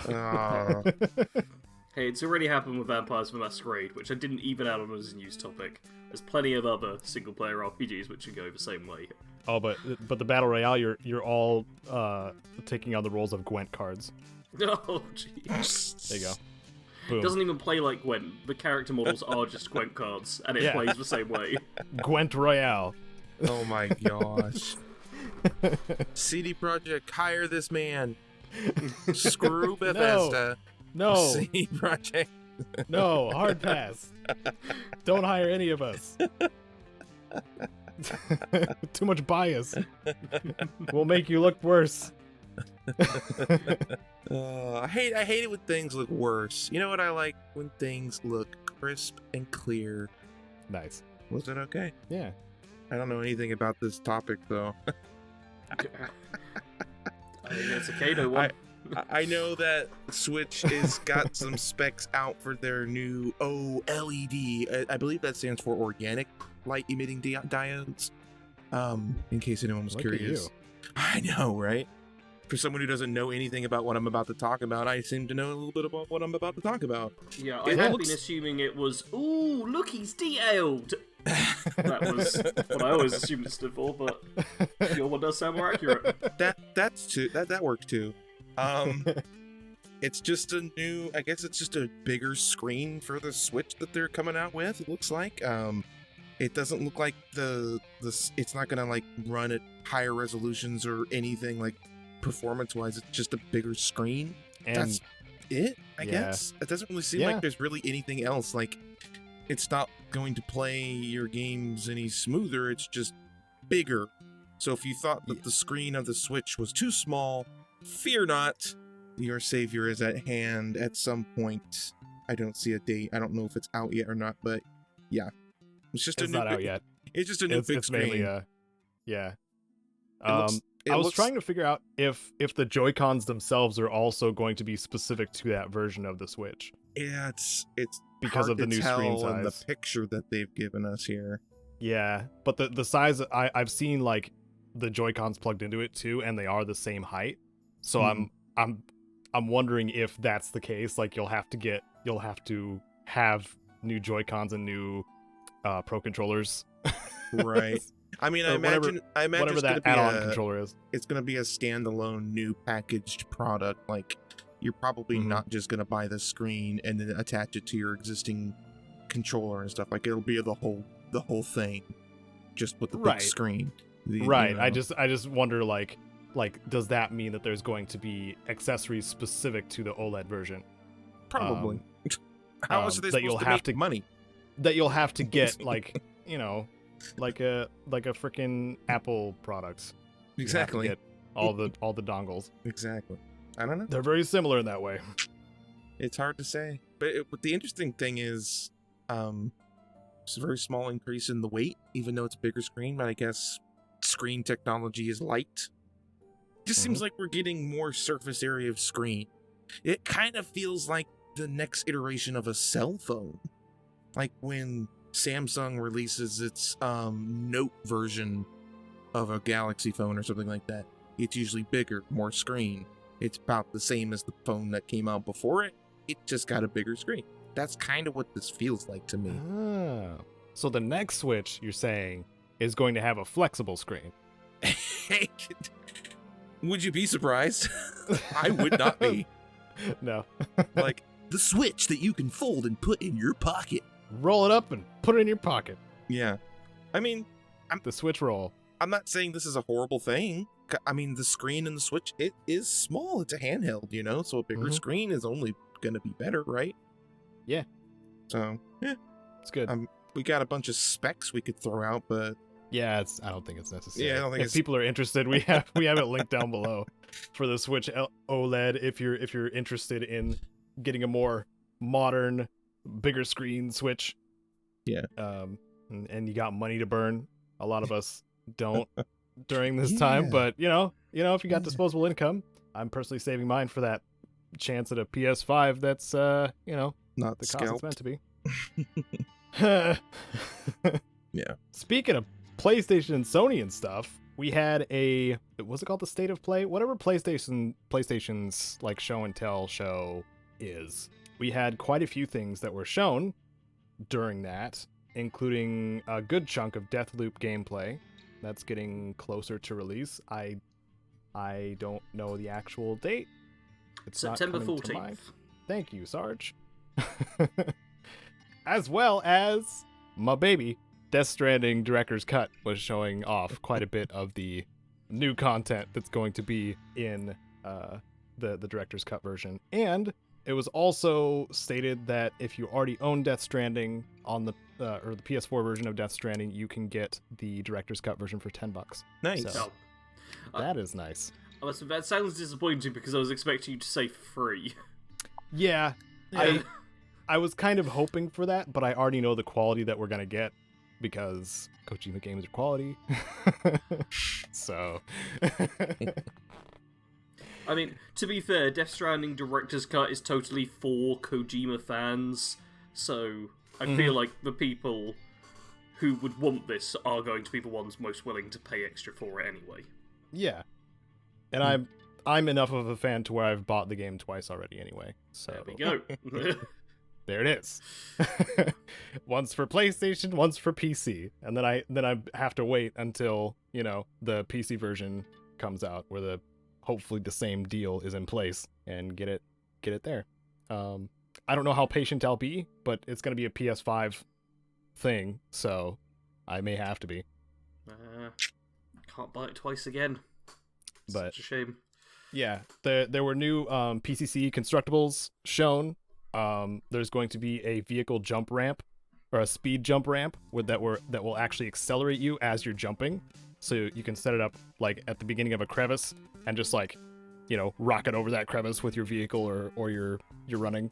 Hey, it's already happened with Vampires the Masquerade, which I didn't even add on as a news topic. There's plenty of other single-player RPGs which can go the same way. Oh, but the Battle Royale, you're all taking on the roles of Gwent cards. Oh, jeez. There you go. It Boom. doesn't even play like Gwent. The character models are just Gwent cards, and it plays the same way. Gwent Royale. Oh my gosh. CD Projekt, hire this man. Screw Bethesda. No. CD Projekt. No, hard pass. Don't hire any of us. Too much bias. We'll make you look worse. I hate it when things look worse. You know what I like? When things look crisp and clear. Nice. Was that okay? Yeah. I don't know anything about this topic though. I think it's a Caedo one. I know that Switch has got some specs out for their new OLED. I believe that stands for organic light emitting diodes. In case anyone was curious. I know, right? For someone who doesn't know anything about what I'm about to talk about, I seem to know a little bit about what I'm about to talk about. Yeah, I have been assuming it was, ooh, look, he's detailed. That was what I always assumed it stood for, but your one does sound more accurate. That works too. It's just a new, I guess it's just a bigger screen for the Switch that they're coming out with, it looks like. It doesn't look like it's not gonna like run at higher resolutions or anything like performance-wise. It's just a bigger screen. And that's it, I guess. It doesn't really seem like there's really anything else. Like, it's not going to play your games any smoother, it's just bigger. So if you thought that the screen of the Switch was too small, fear not. Your savior is at hand at some point. I don't see a date. I don't know if it's out yet or not, but yeah. It's not out yet. It's just a new big screen. Mainly, yeah. I was trying to figure out if the Joy-Cons themselves are also going to be specific to that version of the Switch. Yeah, it's because of the new screen size and the picture that they've given us here. Yeah, but the size, I've seen like the Joy-Cons plugged into it too, and they are the same height. So I'm wondering if that's the case. Like you'll have to have new Joy-Cons and new Pro controllers. Right. I mean, I imagine whatever that add-on controller is. It's going to be a standalone new packaged product. Like, you're probably not just going to buy the screen and then attach it to your existing controller and stuff. Like, it'll be the whole thing, just with the big screen. Right. You know. I just wonder, like, like, does that mean that there's going to be accessories specific to the OLED version? Probably. How else are they that you'll supposed to have make money? That you'll have to get, like, you know, like a freaking Apple product. You have to Exactly. get all the dongles. Exactly. I don't know. They're very similar in that way. It's hard to say. But the interesting thing is, it's a very small increase in the weight, even though it's a bigger screen. But I guess screen technology is light. Just seems like we're getting more surface area of screen. It kind of feels like the next iteration of a cell phone. Like when Samsung releases its Note version of a Galaxy phone or something like that. It's usually bigger, more screen. It's about the same as the phone that came out before it. It just got a bigger screen. That's kind of what this feels like to me. Oh. So the next Switch, you're saying, is going to have a flexible screen. Would you be surprised? I would not be. No. Like, the Switch that you can fold and put in your pocket. Roll it up and put it in your pocket. Yeah. I mean, The Switch roll. I'm not saying this is a horrible thing. I mean, the screen in the Switch, it is small. It's a handheld, you know? So a bigger screen is only going to be better, right? Yeah. So, yeah. It's good. We got a bunch of specs we could throw out, but... Yeah, I don't think it's necessary. Yeah, I don't think if people are interested, we have it linked down below for the Switch OLED. If you're interested in getting a more modern, bigger screen Switch, yeah, and you got money to burn. A lot of us don't during this time, but you know, if you got disposable income, I'm personally saving mine for that chance at a PS5. That's not the cost it's meant to be. Yeah. Speaking of PlayStation and Sony and stuff, we had what's it called, the State of Play? Whatever PlayStation's like show and tell show is. We had quite a few things that were shown during that, including a good chunk of Deathloop gameplay that's getting closer to release. I don't know the actual date. It's September not coming to 14th. mind. Thank you, Sarge. As well as my baby, Death Stranding Director's Cut was showing off quite a bit of the new content that's going to be in the Director's Cut version. And it was also stated that if you already own Death Stranding on the or the PS4 version of Death Stranding, you can get the Director's Cut version for $10. Nice. So, that is nice. That sounds disappointing because I was expecting you to say free. Yeah. I was kind of hoping for that, but I already know the quality that we're going to get because Kojima games are quality. So. I mean, to be fair, Death Stranding Director's Cut is totally for Kojima fans, so I feel like the people who would want this are going to be the ones most willing to pay extra for it anyway. Yeah. And I'm enough of a fan to where I've bought the game twice already anyway. So There we go. there it is. Once for PlayStation, once for PC. And then I have to wait until, the PC version comes out where hopefully the same deal is in place and get it there. I don't know how patient I'll be, but it's going to be a PS5 thing, so I may have to be. Can't buy it twice again. But such a shame. Yeah, there were new PCC constructibles shown. There's going to be a vehicle jump ramp or a speed jump ramp that will actually accelerate you as you're jumping. So you can set it up like at the beginning of a crevice and just rocket over that crevice with your vehicle or you're running.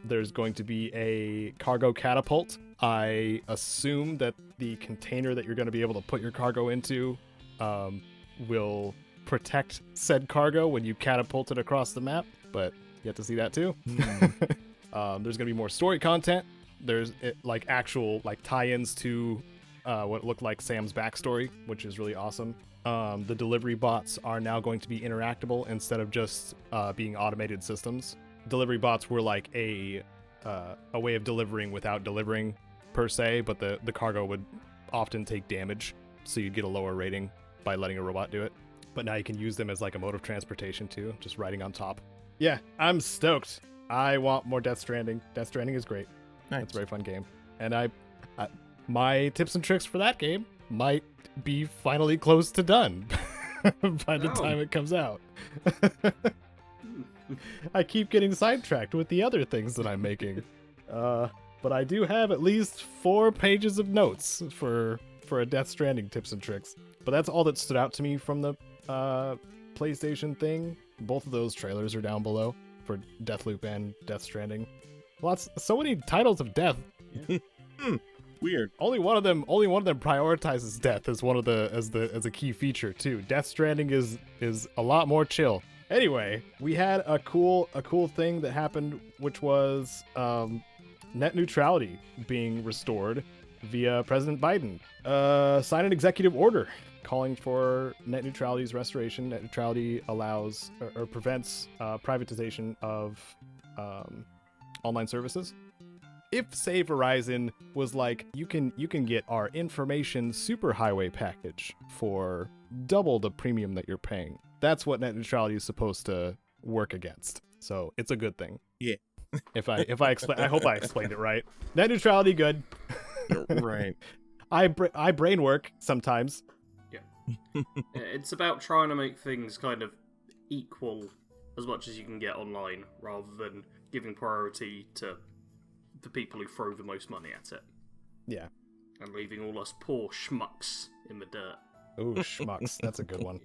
There's going to be a cargo catapult. I assume that the container that you're going to be able to put your cargo into will protect said cargo when you catapult it across the map, but you have to see that too. There's going to be more story content. There's actual tie-ins to what looked like Sam's backstory, which is really awesome. The delivery bots are now going to be interactable instead of just being automated systems. Delivery bots were like a way of delivering without delivering per se, but the cargo would often take damage, so you'd get a lower rating by letting a robot do it. But now you can use them as like a mode of transportation too, just riding on top. Yeah, I'm stoked. I want more Death Stranding. Death Stranding is great. Nice. It's a very fun game. And my tips and tricks for that game might be finally close to done by the time it comes out. I keep getting sidetracked with the other things that I'm making. But I do have at least 4 pages of notes for a Death Stranding tips and tricks. But that's all that stood out to me from the PlayStation thing. Both of those trailers are down below for Deathloop and Death Stranding. So many titles of death. Yeah. Weird. Only one of them prioritizes death as as a key feature too. Death Stranding is a lot more chill. Anyway, we had a cool thing that happened, which was net neutrality being restored via President Biden. Signed an executive order calling for net neutrality's restoration. Net neutrality allows or prevents privatization of online services. If, say, Verizon was like, you can get our information superhighway package for double the premium that you're paying. That's what net neutrality is supposed to work against. So it's a good thing. Yeah. If I explain, I hope I explained it right. Net neutrality, good. Right. I brain work sometimes. Yeah. It's about trying to make things kind of equal as much as you can get online, rather than giving priority to the people who throw the most money at it. Yeah. And leaving all us poor schmucks in the dirt. Ooh, schmucks. That's a good one.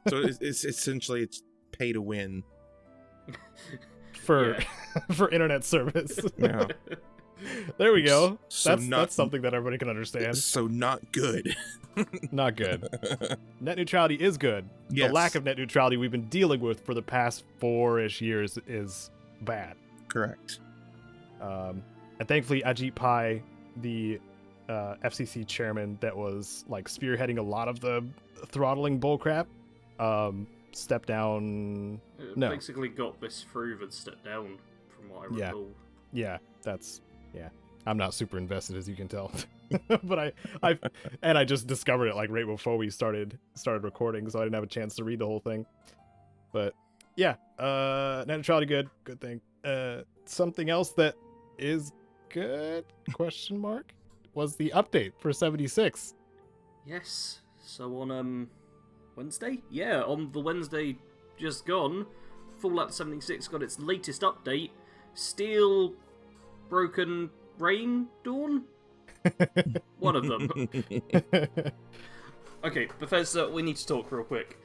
So it's essentially pay to win for internet service. Yeah. There we go. So that's something that everybody can understand. So not good. Not good. Net neutrality is good. Yes. The lack of net neutrality we've been dealing with for the past 4-ish years is bad. Correct. And thankfully, Ajit Pai, the FCC chairman that was like spearheading a lot of the throttling bullcrap, stepped down. Basically got this through and stepped down, from what I recall. Yeah, I'm not super invested, as you can tell. But I just discovered it like right before we started recording, so I didn't have a chance to read the whole thing. But yeah, net neutrality, good thing. Something else that is good, question mark, was the update for 76. Yes. So on Wednesday? Yeah, on the Wednesday just gone, Fallout 76 got its latest update, Steel Broken Rain Dawn? One of them. Okay, Bethesda, we need to talk real quick.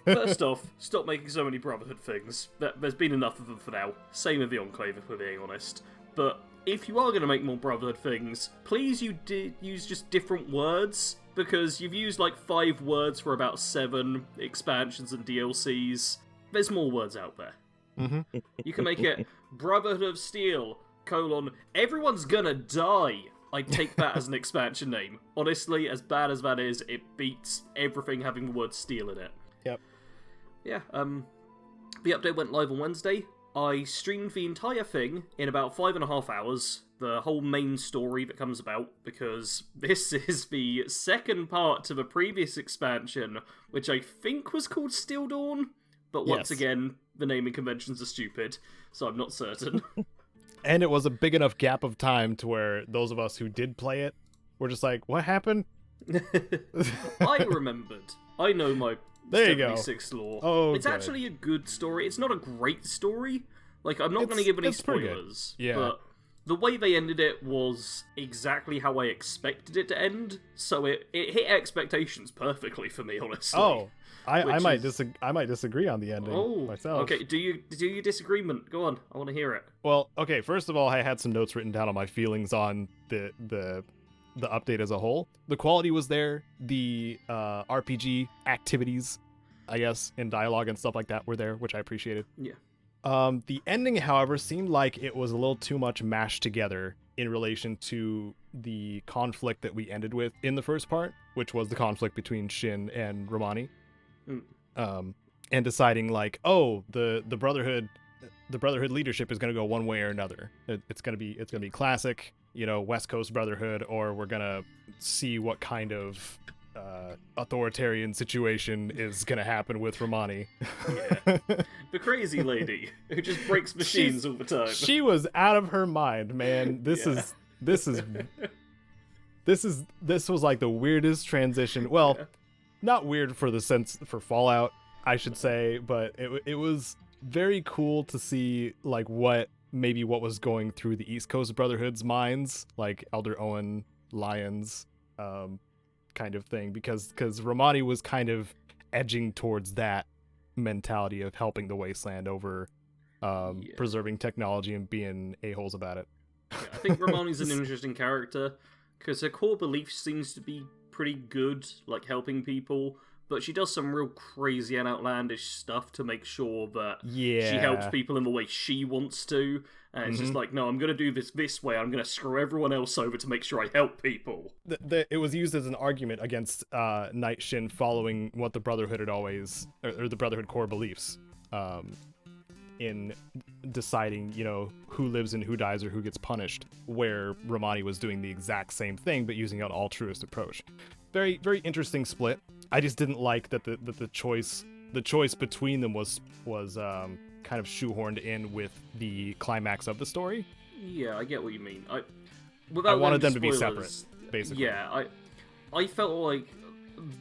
First off, stop making so many Brotherhood things. There's been enough of them for now. Same with the Enclave, if we're being honest. But if you are going to make more Brotherhood things, please use just different words, because you've used like 5 words for about 7 expansions and DLCs. There's more words out there. Mm-hmm. You can make it Brotherhood of Steel, everyone's gonna die. I'd take that as an expansion name. Honestly, as bad as that is, it beats everything having the word steel in it. Yep. Yeah, the update went live on Wednesday. I streamed the entire thing in about 5.5 hours, the whole main story that comes about, because this is the second part to the previous expansion, which I think was called Steel Dawn, but once again, the naming conventions are stupid, so I'm not certain. And it was a big enough gap of time to where those of us who did play it were just like, what happened? I remembered. I know my there you 76 go. lore. Oh, it's actually a good story. It's not a great story. Like, I'm not going to give any spoilers. Yeah. But the way they ended it was exactly how I expected it to end. So it hit expectations perfectly for me, honestly. Oh, I might disagree on the ending myself. Okay, do your disagreement? Go on, I want to hear it. Well, okay, first of all, I had some notes written down on my feelings on the update as a whole. The quality was there. The RPG activities, I guess, in dialogue and stuff like that were there, which I appreciated. Yeah. The ending, however, seemed like it was a little too much mashed together in relation to the conflict that we ended with in the first part, which was the conflict between Shin and Romani. And deciding like, oh, the Brotherhood leadership is going to go one way or another. It's going to be classic, West Coast Brotherhood, or we're going to see what kind of authoritarian situation is going to happen with Romani. Yeah. The crazy lady who just breaks machines all the time. She was out of her mind, man. This is this was like the weirdest transition. Well, not weird for the sense for Fallout, I should say, but it was very cool to see like what was going through the East Coast Brotherhood's minds, like Elder Owen, Lyons, kind of thing, because Romani was kind of edging towards that mentality of helping the Wasteland over preserving technology and being a-holes about it. Yeah, I think Romani's an interesting character because her core belief seems to be pretty good, like helping people, but she does some real crazy and outlandish stuff to make sure that she helps people in the way she wants to. And it's just like, no, I'm going to do this way. I'm going to screw everyone else over to make sure I help people. It was used as an argument against Night Shin following what the Brotherhood had always, or the Brotherhood core beliefs, in deciding, who lives and who dies or who gets punished, where Romani was doing the exact same thing, but using an altruist approach. Very, very interesting split. I just didn't like that the choice between them was kind of shoehorned in with the climax of the story. Yeah, I get what you mean. I wanted them to be separate, basically. Yeah, I felt like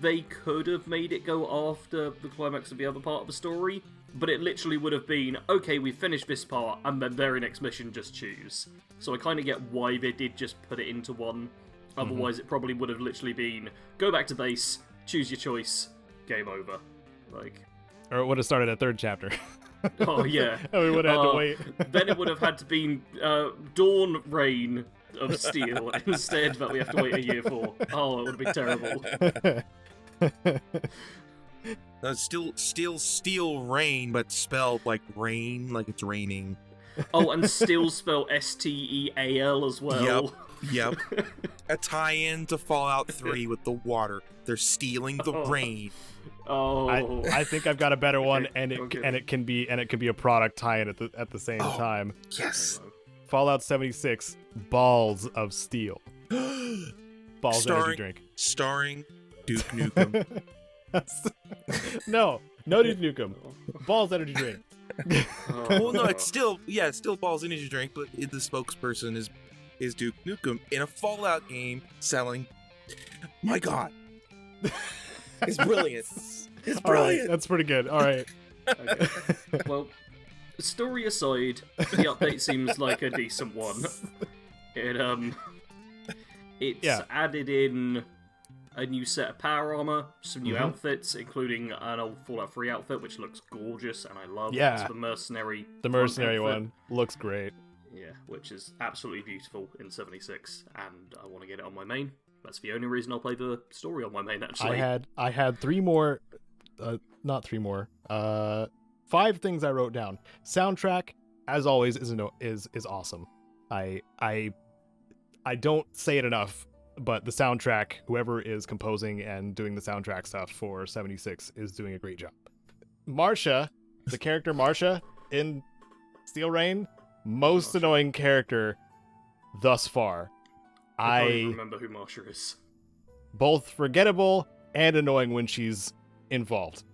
they could have made it go after the climax of the other part of the story, but it literally would have been, okay, we finished this part, and then very next mission, just choose. So I kind of get why they did just put it into one. Otherwise, it probably would have literally been, go back to base, choose your choice, game over. Or it would have started at third chapter. Oh, yeah. And we would have had to wait. Then it would have had to be Dawn Reign of Steel instead that we have to wait a year for. Oh, it would have been terrible. Steel Rain, but spelled like rain, like it's raining. Oh, and Steel spelled Steal as well. Yep. A tie-in to Fallout 3 with the water. They're stealing the rain. Oh, I think I've got a better one, and it can be a product tie-in at the same time. Yes. Fallout 76, Balls of Steel. Balls energy drink. Starring Duke Nukem. No Duke Nukem. Balls energy drink. Well, no, it's still Balls energy drink, but the spokesperson is Duke Nukem in a Fallout game selling. My God. It's brilliant. It's brilliant. All right, that's pretty good. All right. Okay. Well, story aside, the update seems like a decent one. It's added in a new set of power armor, some new outfits, including an old Fallout 3 outfit, which looks gorgeous, and I love it. It's the mercenary. The mercenary one looks great. Yeah, which is absolutely beautiful in 76, and I want to get it on my main. That's the only reason I'll play the story on my main, actually. I had 3 more, not 3 more, 5 things I wrote down. Soundtrack, as always, is awesome. I don't say it enough, but the soundtrack, whoever is composing and doing the soundtrack stuff for 76 is doing a great job. Marsha, the character Marsha in Steel Rain, most annoying character thus far. I don't even remember who Marsha is. Both forgettable and annoying when she's involved.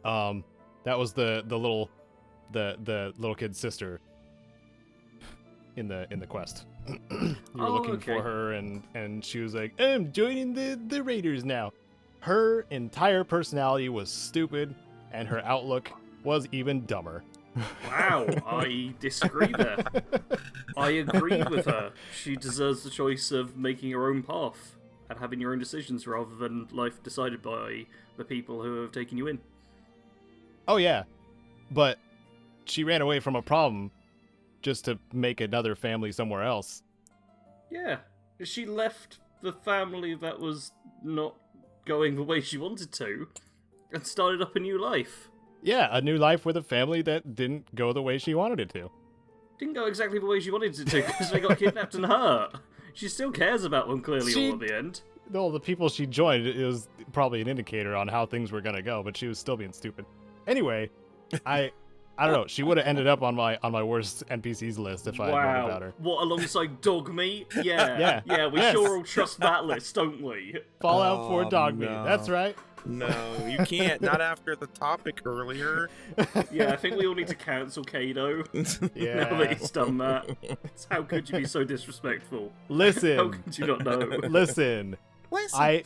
That was the little kid's sister in the quest. You were looking for her, and she was like, I'm joining the Raiders now. Her entire personality was stupid, and her outlook was even dumber. Wow, I disagree there. I agree with her. She deserves the choice of making her own path and having your own decisions rather than life decided by the people who have taken you in. Oh yeah, but she ran away from a problem just to make another family somewhere else. Yeah, she left the family that was not going the way she wanted to and started up a new life. Yeah, a new life with a family that didn't go the way she wanted it to. Didn't go exactly the way she wanted it to because they got kidnapped and hurt. She still cares about them clearly all at the end. No, the people she joined, it was probably an indicator on how things were gonna go, but she was still being stupid. Anyway, I don't know. She would have ended up on my worst NPCs list if I had known about her. What, alongside Dog Meat? Yeah. We sure all trust that list, don't we? Fallout 4 Dog Meat. That's right. No, you can't. Not after the topic earlier. Yeah, I think we all need to cancel Caedo. Yeah. Now that he's done that. How could you be so disrespectful? How Listen. could you not know? Listen. Listen.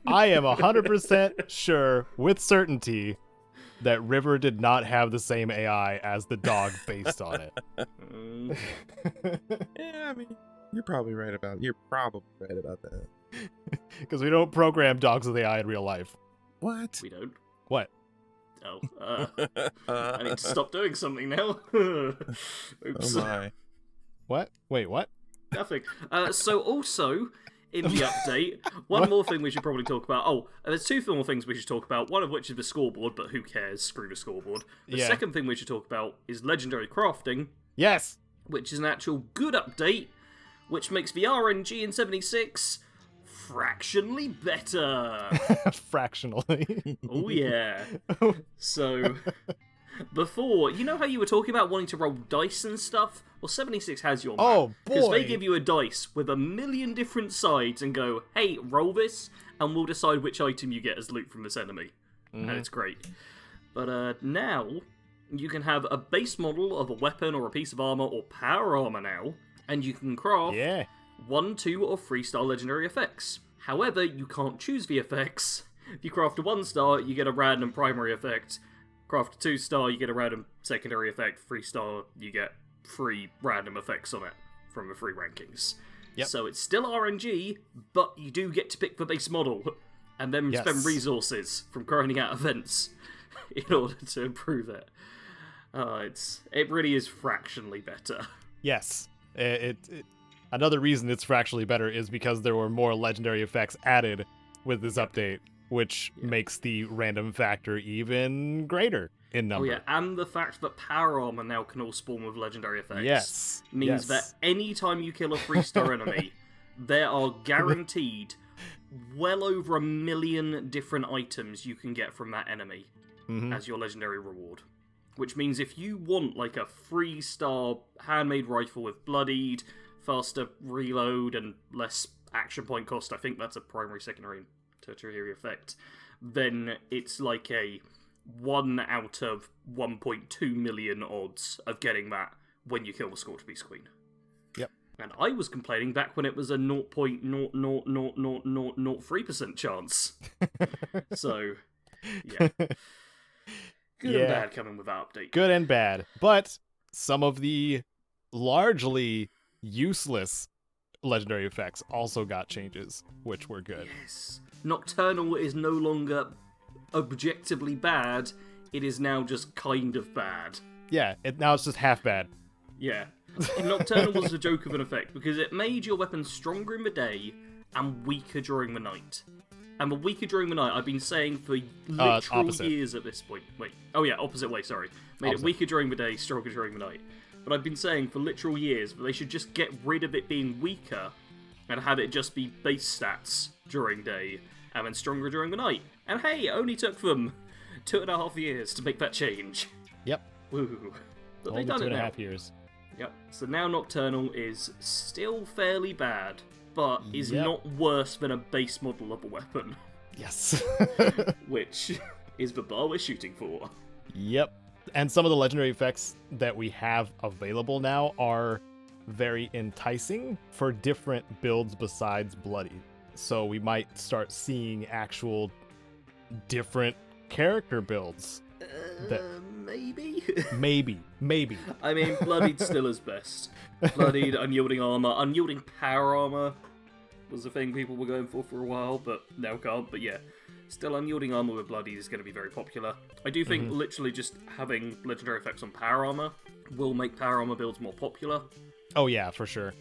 I am 100% sure with certainty that River did not have the same AI as the dog based on it. Yeah, I mean, you're probably right about that. Because we don't program dogs with AI in real life. What? We don't. What? Oh, I need to stop doing something now. Oops. Oh my. What? Wait, what? Nothing. So also, in the update, one more thing we should probably talk about. Oh, there's two more things we should talk about, one of which is the scoreboard, but who cares? Screw the scoreboard. The Yeah. second thing we should talk about is legendary crafting, Yes! which is an actual good update, which makes the RNG in 76 fractionally better. Fractionally. Oh yeah. So, before, you know how you were talking about wanting to roll dice and stuff? Well, 76 has your map. Oh, Because they boy. give you a dice with a million different sides and go, hey, roll this, and we'll decide which item you get as loot from this enemy. And it's great. But now, you can have a base model of a weapon or a piece of armor or power armor now, and you can craft Yeah. 1, 2, or 3-star legendary effects. However, you can't choose the effects. If you craft a 1-star, you get a random primary effect. Craft a 2-star, you get a random secondary effect. 3-star, you get 3 random effects on it from the 3 rankings. Yep. So it's still RNG, but you do get to pick the base model, and then Yes. spend resources from grinding out events in order to improve it. It really is fractionally better. Yes. Another reason it's fractionally better is because there were more legendary effects added with this update, which makes the random factor even greater in Oh number. yeah, and the fact that power armor now can all spawn with legendary effects Yes. means Yes. that any time you kill a 3-star enemy, there are guaranteed well over 1 million different items you can get from that enemy as your legendary reward. Which means if you want like a 3-star handmade rifle with bloodied, faster reload, and less action point cost, I think that's a primary, secondary, and tertiary effect, then it's like a 1 out of 1.2 million odds of getting that when you kill the Scorched Beast Queen. Yep. And I was complaining back when it was a 0.00003% chance. So, yeah. Good and bad coming with that update. Good and bad. But some of the largely useless legendary effects also got changes, which were good. Yes. Nocturnal is no longer objectively bad, it is now just kind of bad. Yeah, now it's just half bad. Yeah. Nocturnal was a joke of an effect because it made your weapon stronger in the day and weaker during the night. And the weaker during the night, I've been saying for literal opposite. years at this point. Wait. Oh yeah, opposite way, sorry. Made Opposite. it weaker during the day, stronger during the night. But I've been saying for literal years that they should just get rid of it being weaker and have it just be base stats during day and then stronger during the night. And hey, it only took them 2.5 years to make that change. Yep. Woo. But Only they've done it now. 2.5 years. Yep. So now Nocturnal is still fairly bad, but is Yep. not worse than a base model of a weapon, Yes. which is the bar we're shooting for. Yep. And some of the legendary effects that we have available now are very enticing for different builds besides Bloody. So we might start seeing actual different character builds. Maybe? Maybe. I mean, Bloodied still is best. Bloodied, unyielding armor. Unyielding power armor was a thing people were going for a while, but now can't. But yeah, still unyielding armor with Bloodied is going to be very popular. I do think literally just having legendary effects on power armor will make power armor builds more popular. Oh yeah, for sure.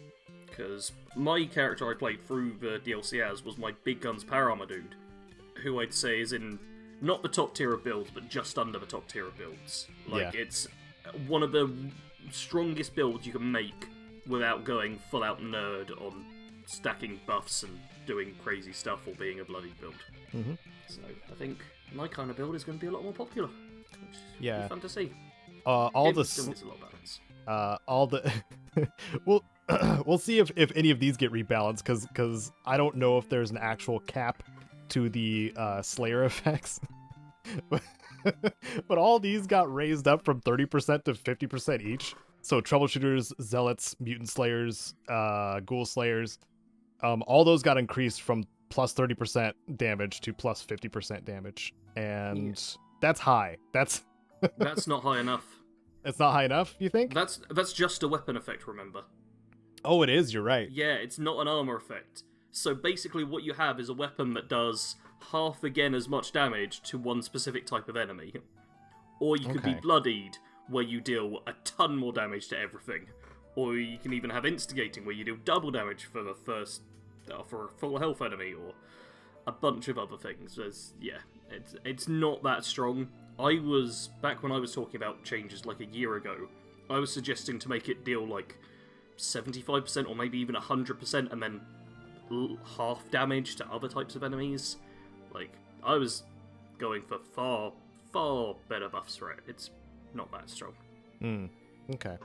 Because my character I played through the DLC as was my big guns power armor dude, who I'd say is in not the top tier of builds, but just under the top tier of builds. Like, Yeah. it's one of the strongest builds you can make without going full out nerd on stacking buffs and doing crazy stuff or being a bloody build. Mm-hmm. So I think my kind of build is going to be a lot more popular, which Yeah. is fun to see. All It the still needs a lot of balance. all the we'll see if any of these get rebalanced because I don't know if there's an actual cap to the Slayer effects. But all these got raised up from 30% to 50% each. So troubleshooters, zealots, mutant slayers, ghoul slayers, all those got increased from plus 30% damage to plus 50% damage. And that's high. That's not high enough. It's not high enough, you think? That's just a weapon effect, remember? Oh, it is, you're right. Yeah, it's not an armor effect. So basically what you have is a weapon that does half again as much damage to one specific type of enemy. Or you could be bloodied, where you deal a ton more damage to everything. Or you can even have instigating, where you do double damage for the first, for a full health enemy, or a bunch of other things. It's not that strong. Back when I was talking about changes like a year ago, I was suggesting to make it deal like 75% or maybe even 100% and then half damage to other types of enemies. Like, I was going for far, far better buffs for it. It's not that strong. Okay.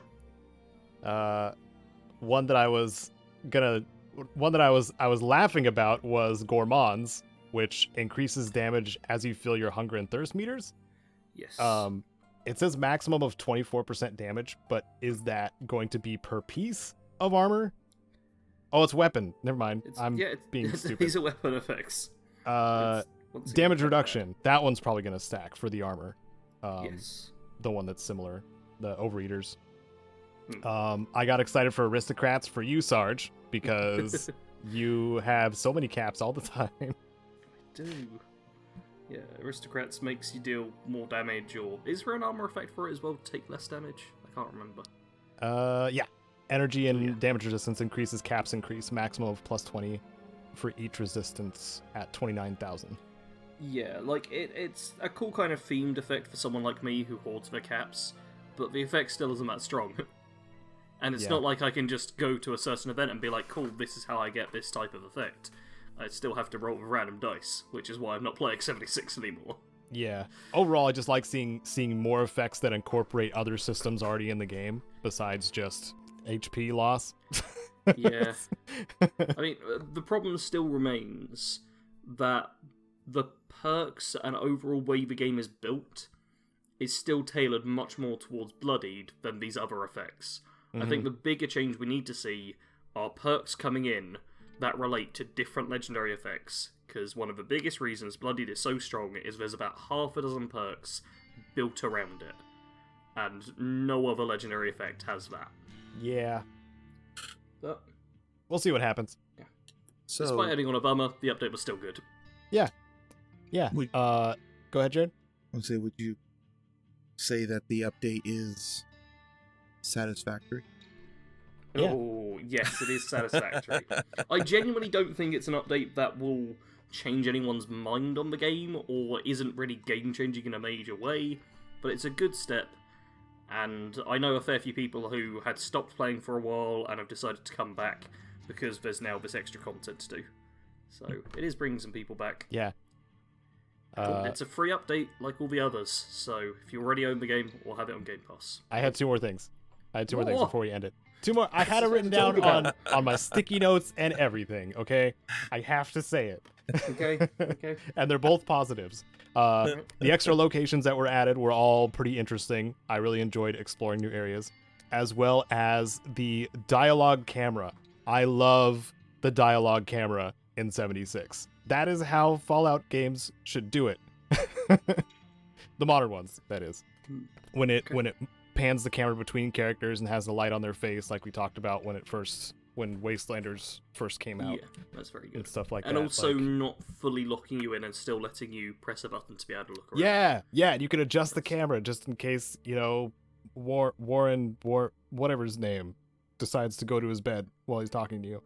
One that I was laughing about was Gourmands, which increases damage as you fill your hunger and thirst meters. Yes. It says maximum of 24% damage, but is that going to be per piece of armor? Oh, it's weapon. Never mind. I'm being stupid. These are weapon effects. Damage reduction. That one's probably going to stack for the armor. Yes. The one that's similar. The Overeaters. I got excited for Aristocrats for you, Sarge, because you have so many caps all the time. I do. Yeah, Aristocrats makes you deal more damage, or is there an armor effect for it as well to take less damage? I can't remember. Yeah. Energy and damage resistance increases, caps increase, maximum of plus 20 for each resistance at 29,000. Yeah, like, it's a cool kind of themed effect for someone like me who hoards their caps, but the effect still isn't that strong. And it's not like I can just go to a certain event and be like, cool, this is how I get this type of effect. I still have to roll with random dice, which is why I'm not playing 76 anymore. Yeah. Overall, I just like seeing more effects that incorporate other systems already in the game, besides just HP loss. Yeah. I mean, the problem still remains that the perks and overall way the game is built is still tailored much more towards Bloodied than these other effects. I think the bigger change we need to see are perks coming in that relate to different legendary effects, because one of the biggest reasons Bloodied is so strong is there's about half a dozen perks built around it, and no other legendary effect has that. Yeah. But we'll see what happens. Yeah. So, despite ending on a bummer, the update was still good. Yeah. Yeah. Go ahead, Jared. Would you say that the update is satisfactory? Yeah. Oh, yes, it is satisfactory. I genuinely don't think it's an update that will change anyone's mind on the game, or isn't really game-changing in a major way, but it's a good step, and I know a fair few people who had stopped playing for a while and have decided to come back because there's now this extra content to do. So, it is bringing some people back. Yeah. It's a free update like all the others, so if you already own the game, we'll have it on Game Pass. I had two more things. Before we end it. Two more. I had it written down on my sticky notes and everything, okay? I have to say it. Okay. And they're both positives. The extra locations that were added were all pretty interesting. I really enjoyed exploring new areas, as well as the dialogue camera. I love the dialogue camera in 76. That is how Fallout games should do it. The modern ones, that is. When it pans the camera between characters and has the light on their face, like we talked about when Wastelanders first came out. Yeah, that's very good. And stuff like that. And also not fully locking you in and still letting you press a button to be able to look around. Yeah, and you can adjust the camera just in case, Warren, whatever his name, decides to go to his bed while he's talking to you.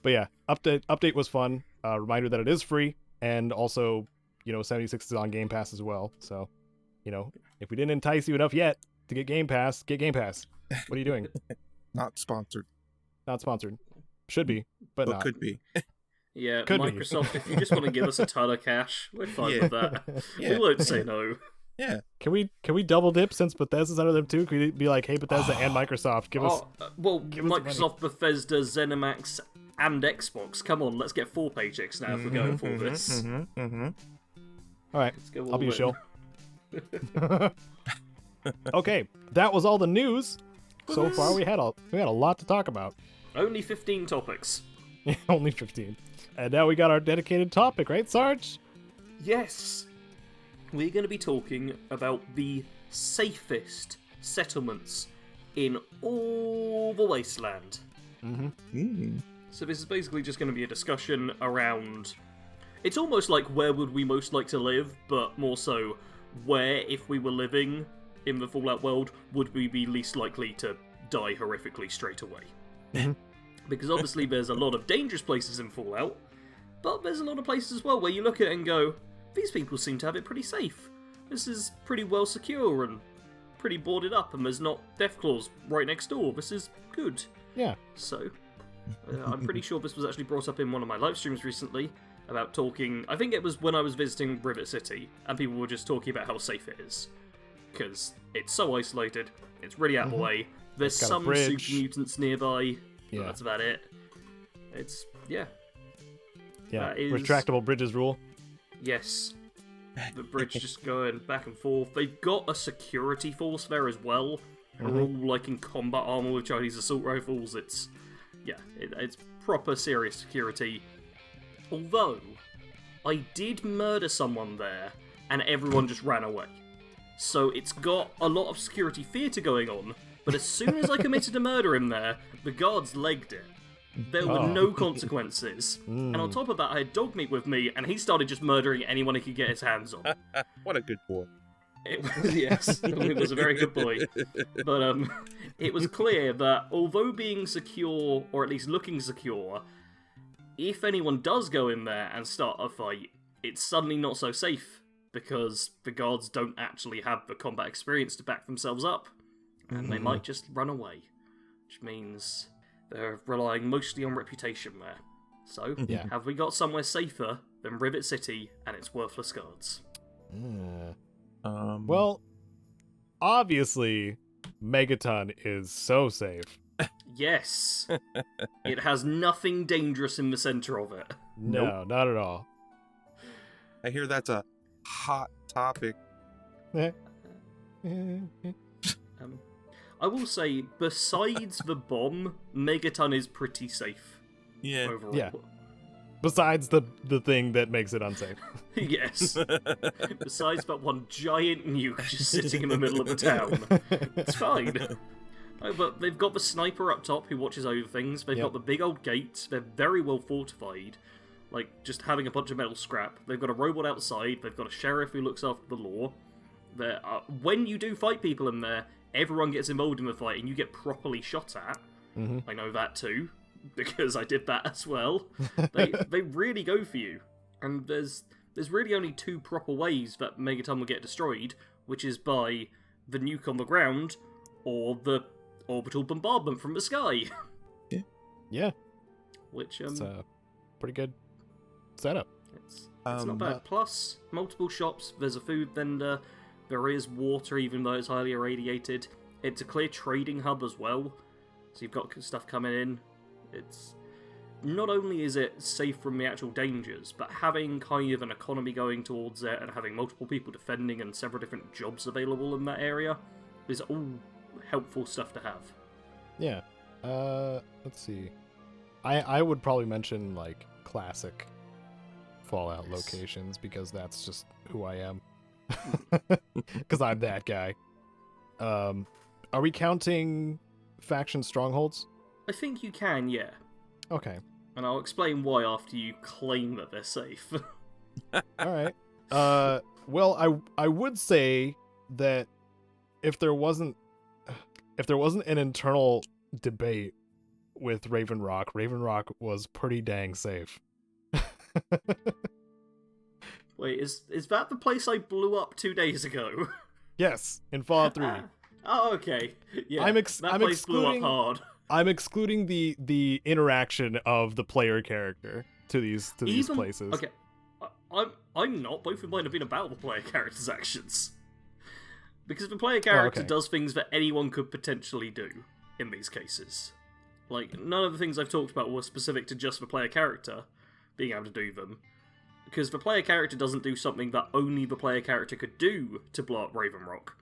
But yeah, update was fun. Reminder that it is free, and also, 76 is on Game Pass as well. So, if we didn't entice you enough yet to get Game Pass, get Game Pass. What are you doing? Not sponsored. Not sponsored. Should be, but not. Could be. Yeah, Could Microsoft, if you just want to give us a ton of cash, we're fine with that. We won't say no. Yeah. Can we double dip since Bethesda's under them too? Can we be like, hey, Bethesda and Microsoft, give us... Microsoft, Bethesda, ZeniMax, and Xbox. Come on, let's get 4-page X now if we're going for this. All right, Let's go I'll all be a in. shill. Okay, that was all the news. So far, we had a lot to talk about. Only 15 topics. Only 15. And now we got our dedicated topic, right, Sarge? Yes! We're going to be talking about the safest settlements in all the wasteland. So this is basically just going to be a discussion around... It's almost like where would we most like to live, but more so where, if we were living in the Fallout world, would we be least likely to die horrifically straight away. Because obviously there's a lot of dangerous places in Fallout, but there's a lot of places as well where you look at it and go, these people seem to have it pretty safe. This is pretty well secure and pretty boarded up, and there's not deathclaws right next door. This is good. Yeah. So, I'm pretty sure this was actually brought up in one of my live streams recently, about talking... I think it was when I was visiting Rivet City, and people were just talking about how safe it is. Because it's so isolated, it's really out of the way, there's got a some bridge. super mutants nearby, but Yeah. that's about it. It's... yeah. Yeah. That is- Retractable bridges rule. Yes. The bridge just going back and forth. They've got a security force there as well. They're all like in combat armor with Chinese assault rifles. It's... yeah, it's proper serious security. Although, I did murder someone there, and everyone just ran away. So it's got a lot of security theatre going on, but as soon as I committed a murder in there, the guards legged it. There were no consequences. And on top of that, I had Dogmeat with me, and he started just murdering anyone he could get his hands on. What a good boy. It was, yes, Dogmeat was a very good boy. But it was clear that although being secure, or at least looking secure, if anyone does go in there and start a fight, it's suddenly not so safe, because the guards don't actually have the combat experience to back themselves up, and they might just run away, which means they're relying mostly on reputation there. So, have we got somewhere safer than Rivet City and its worthless guards? Well, obviously, Megaton is so safe. Yes! It has nothing dangerous in the centre of it. No, not at all. I hear that's a hot topic. I will say, besides the bomb, Megaton is pretty safe Yeah. overall. Yeah. Besides the thing that makes it unsafe. Yes. Besides that one giant nuke just sitting in the middle of the town. It's fine. Oh, but they've got the sniper up top who watches over things. They've got the big old gates. They're very well fortified. Like, just having a bunch of metal scrap. They've got a robot outside. They've got a sheriff who looks after the law. When you do fight people in there, everyone gets involved in the fight and you get properly shot at. I know that too, because I did that as well. They really go for you. And there's really only two proper ways that Megaton will get destroyed, which is by the nuke on the ground or the orbital bombardment from the sky. Yeah. Which It's a pretty good setup. it's not bad. Plus, multiple shops, there's a food vendor, there is water even though it's highly irradiated. It's a clear trading hub as well, so you've got stuff coming in. It's not only is it safe from the actual dangers, but having kind of an economy going towards it and having multiple people defending and several different jobs available in that area is all helpful stuff to have. Yeah. Let's see. I would probably mention like classic Fallout locations because that's just who I am. Because I'm that guy. Are we counting faction strongholds? I think you can, yeah. Okay. And I'll explain why after you claim that they're safe. All right. Well, I would say that if there wasn't an internal debate with Raven Rock was pretty dang safe. Wait, is that the place I blew up 2 days ago? Yes, in Fallout 3. Oh, okay. Yeah, I'm that place blew up excluding- hard. I'm excluding the interaction of the player character to these places. Okay, I'm not. Both of mine have been about the player character's actions. Because the player character okay. does things that anyone could potentially do in these cases. Like, none of the things I've talked about were specific to just the player character being able to do them. Because the player character doesn't do something that only the player character could do to blow up Raven Rock.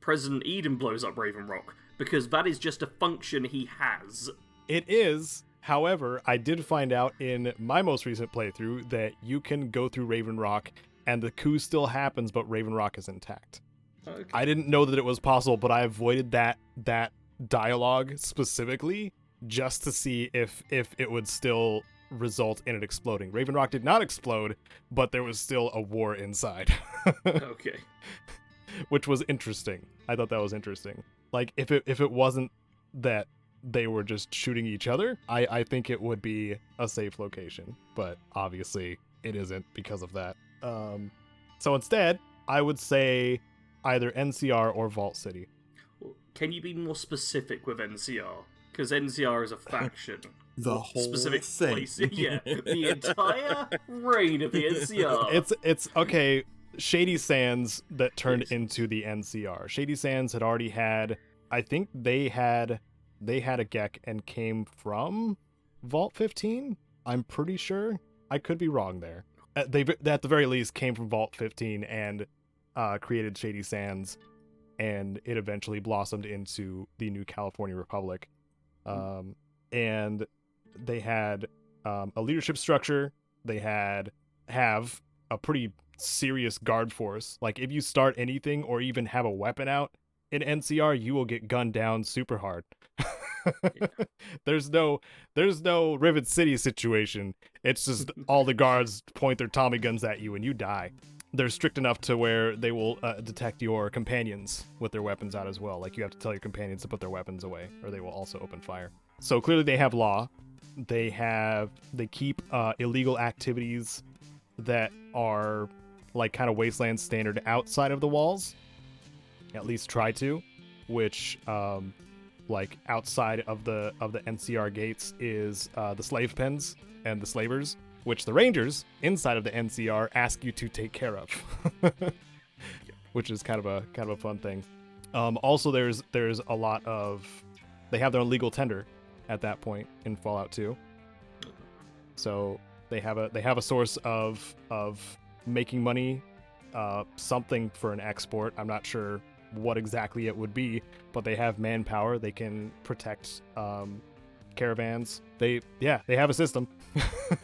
President Eden blows up Raven Rock, because that is just a function he has. It is. However, I did find out in my most recent playthrough that you can go through Raven Rock and the coup still happens, but Raven Rock is intact. Okay. I didn't know that it was possible, but I avoided that dialogue specifically just to see if it would still result in it exploding. Raven Rock did not explode, but there was still a war inside. Okay. Which was interesting. I thought that was interesting. Like, if it wasn't that they were just shooting each other, I think it would be a safe location. But obviously, it isn't because of that. So instead, I would say either NCR or Vault City. Can you be more specific with NCR? Because NCR is a faction. The whole specific thing. place. Yeah, the entire reign of the NCR. It's okay. Shady Sands that turned Yes. into the NCR. Shady Sands had already had, I think they had a GEC and came from Vault 15. I'm pretty sure. I could be wrong there. They at the very least came from Vault 15 and created Shady Sands, and it eventually blossomed into the New California Republic. And they had a leadership structure. They have a pretty serious guard force. Like, if you start anything or even have a weapon out in NCR, you will get gunned down super hard. Yeah. There's no Rivet City situation. It's just all the guards point their Tommy guns at you and you die. They're strict enough to where they will detect your companions with their weapons out as well. Like, you have to tell your companions to put their weapons away or they will also open fire. So clearly they have law. They keep illegal activities that are like kind of wasteland standard outside of the walls. At least try to, which like outside of the NCR gates is the slave pens and the slavers, which the Rangers inside of the NCR ask you to take care of, which is kind of a fun thing. Also, there's a lot of, they have their own legal tender at that point in Fallout 2, so they have a source of making money, something for an export. I'm not sure what exactly it would be, but they have manpower. They can protect caravans. They have a system.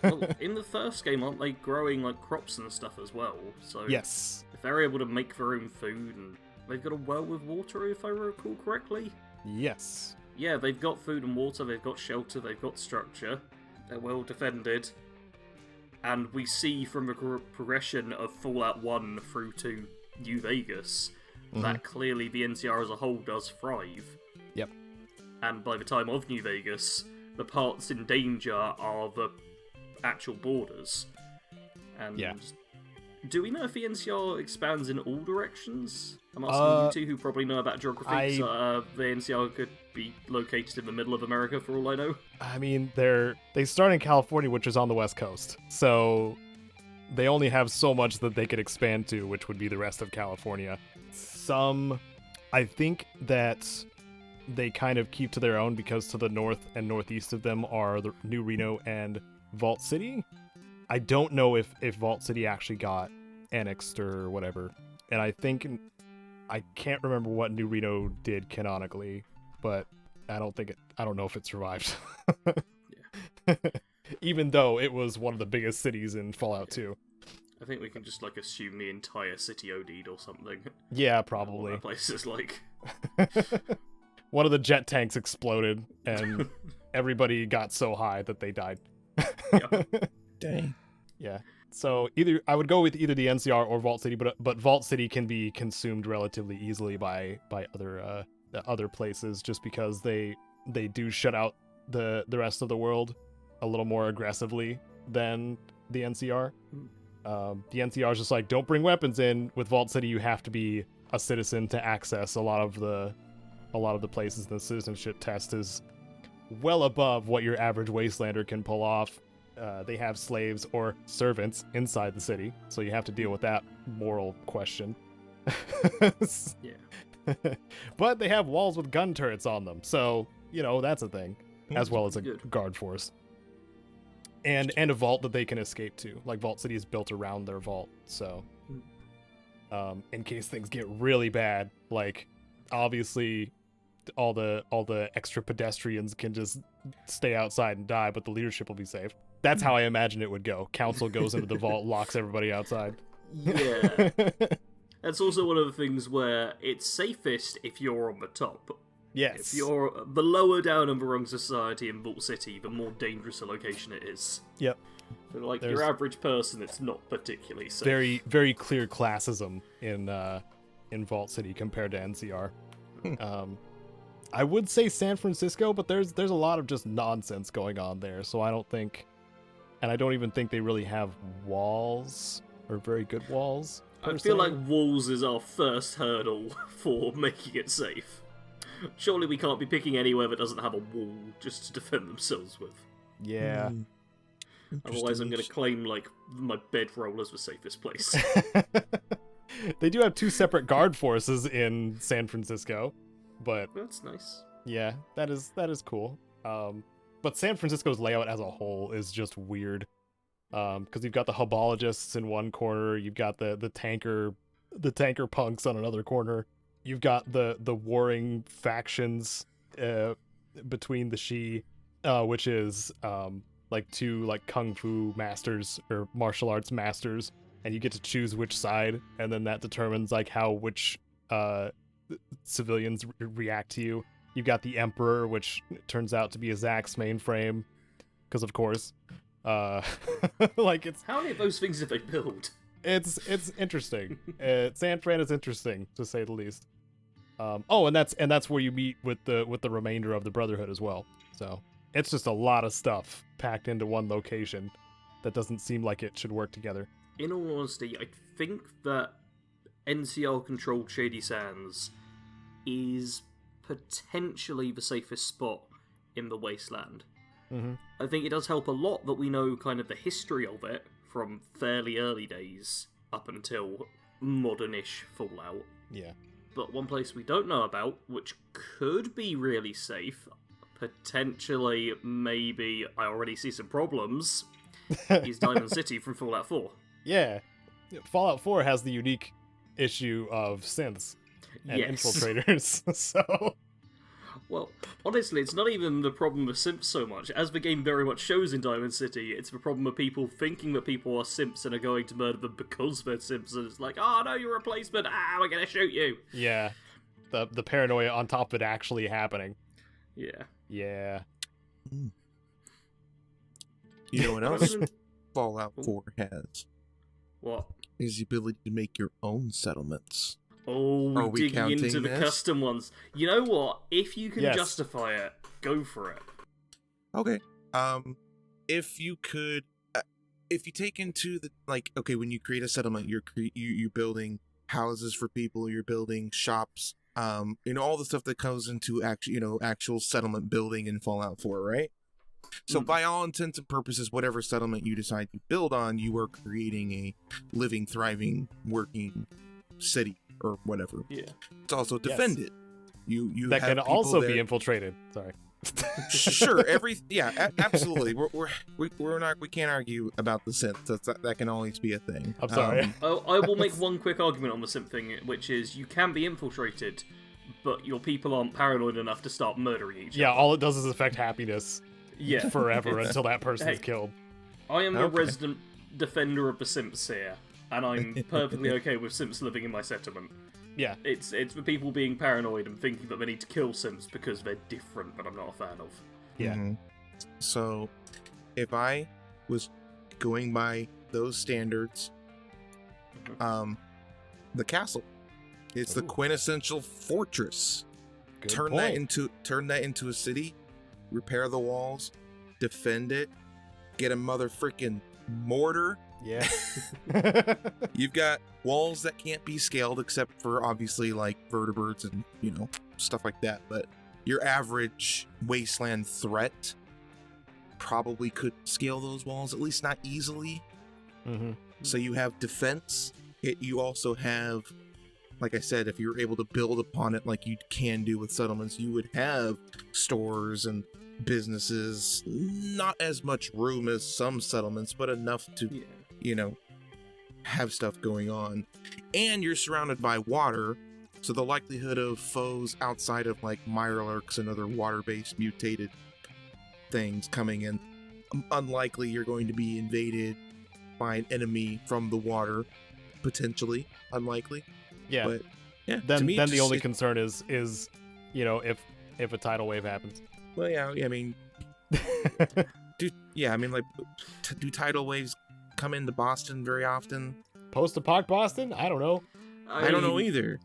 Well, in the first game, aren't they growing like crops and stuff as well? So Yes. if they're able to make their own food, and they've got a well with water, if I recall correctly. Yes. Yeah, they've got food and water, they've got shelter, they've got structure. They're well defended. And we see from the progression of Fallout 1 through to New Vegas that clearly the NCR as a whole does thrive. Yep. And by the time of New Vegas, the parts in danger are the actual borders. And Yeah. do we know if the NCR expands in all directions? I'm asking you two who probably know about geography, so the NCR could be located in the middle of America for all I know. I mean, they start in California, which is on the West Coast, so they only have so much that they could expand to, which would be the rest of California. I think that they kind of keep to their own because to the north and northeast of them are the New Reno and Vault City. I don't know if Vault City actually got annexed or whatever, and I can't remember what New Reno did canonically, but I don't know if it survived. Yeah. Even though it was one of the biggest cities in Fallout 2. I think we can just assume the entire city OD'd or something. Yeah, All probably. that place is like. One of the jet tanks exploded and everybody got so high that they died. Dang. Yeah. So I would go with either the NCR or Vault City, but Vault City can be consumed relatively easily by other places, just because they do shut out the rest of the world a little more aggressively than the NCR. The NCR is just like, don't bring weapons in. With Vault City, you have to be a citizen to access a lot of the places. The citizenship test is well above what your average wastelander can pull off. They have slaves or servants inside the city, so you have to deal with that moral question. Yeah. But they have walls with gun turrets on them, so that's a thing. as well as a Good. guard force. And a vault that they can escape to. Like, Vault City is built around their vault, so in case things get really bad, like, obviously all the extra pedestrians can just stay outside and die, but the leadership will be safe. That's how I imagine it would go. Council goes into the vault, locks everybody outside. Yeah. That's also one of the things where it's safest if you're on the top. Yes. If you're the lower down in the rung society in Vault City, the more dangerous a location it is. Yep. So, like, There's your average person, it's not particularly safe. very, very clear classism in Vault City compared to NCR. I would say San Francisco, but there's a lot of just nonsense going on there, so I don't think, and I don't even think they really have walls, or very good walls. I feel like walls is our first hurdle for making it safe. Surely we can't be picking anywhere that doesn't have a wall just to defend themselves with. Yeah. Otherwise I'm going to claim, like, my bedroll as the safest place. They do have 2 separate guard forces in San Francisco, but That's nice. yeah, that is cool. But San Francisco's layout as a whole is just weird. Because you've got the hubologists in one corner, you've got the tanker punks on another corner, you've got the warring factions between the Shi, which is like 2 like kung fu masters or martial arts masters, and you get to choose which side, and then that determines like how which civilians react to you. You've got the Emperor, which turns out to be a Zaxx mainframe, because of course. Like, it's How many of those things did they build? it's interesting. San Fran is interesting, to say the least. And that's where you meet with the remainder of the Brotherhood as well. So it's just a lot of stuff packed into one location that doesn't seem like it should work together. In all honesty, I think that NCR-controlled Shady Sands is potentially the safest spot in the Wasteland. Mm-hmm. I think it does help a lot that we know kind of the history of it from fairly early days up until modern-ish Fallout. Yeah. But one place we don't know about, which could be really safe, potentially, maybe, I already see some problems, is Diamond City from Fallout 4. Yeah. Fallout 4 has the unique issue of synths and infiltrators, so... Well, honestly, it's not even the problem of simps so much. As the game very much shows in Diamond City, it's the problem of people thinking that people are simps and are going to murder them because they're simps, and it's like, oh no, you're a replacement, we're gonna shoot you. Yeah. The paranoia on top of it actually happening. Yeah. Yeah. You know what else Fallout 4 has? What? Is the ability to make your own settlements. Oh, Are we're we digging into counting the this? custom ones. You know what? If you can Yes. justify it, go for it. Okay. If you could, if you take into the, like, okay, when you create a settlement, you're building houses for people, you're building shops, all the stuff that goes into actual settlement building in Fallout 4, right? So by all intents and purposes, whatever settlement you decide to build on, you are creating a living, thriving, working city or whatever. Yeah. It's also defended. You That have can people also there. be infiltrated. Sorry. Sure, absolutely. We can't argue about the synth. That can always be a thing. I'm sorry. I will make one quick argument on the simp thing, which is you can be infiltrated, but your people aren't paranoid enough to start murdering each Yeah, other. all it does is affect happiness Yeah. forever until that person's Hey. killed. I am the Okay. resident defender of the simps here, and I'm perfectly okay with simps living in my settlement. Yeah. It's the people being paranoid and thinking that they need to kill simps because they're different that I'm not a fan of. Yeah. Mhm. So, if I was going by those standards, the castle, it's the Ooh. quintessential fortress. Good Turn point. that into a city, repair the walls, defend it, get a motherfucking mortar. Yeah. You've got walls that can't be scaled except for obviously like vertebrates and stuff like that, but your average wasteland threat probably could scale those walls, at least not easily. Mm-hmm. So you have defense. You also have like I said, if you're able to build upon it like you can do with settlements, you would have stores and businesses, not as much room as some settlements, but enough to, have stuff going on. And you're surrounded by water, so the likelihood of foes outside of like Mirelurks and other water-based mutated things coming in, unlikely you're going to be invaded by an enemy from the water, potentially, unlikely. Yeah. But yeah, Then the only concern is if a tidal wave happens. Well, yeah, I mean, do tidal waves come into Boston very often? Post-apoc Boston? I don't know. I don't know either.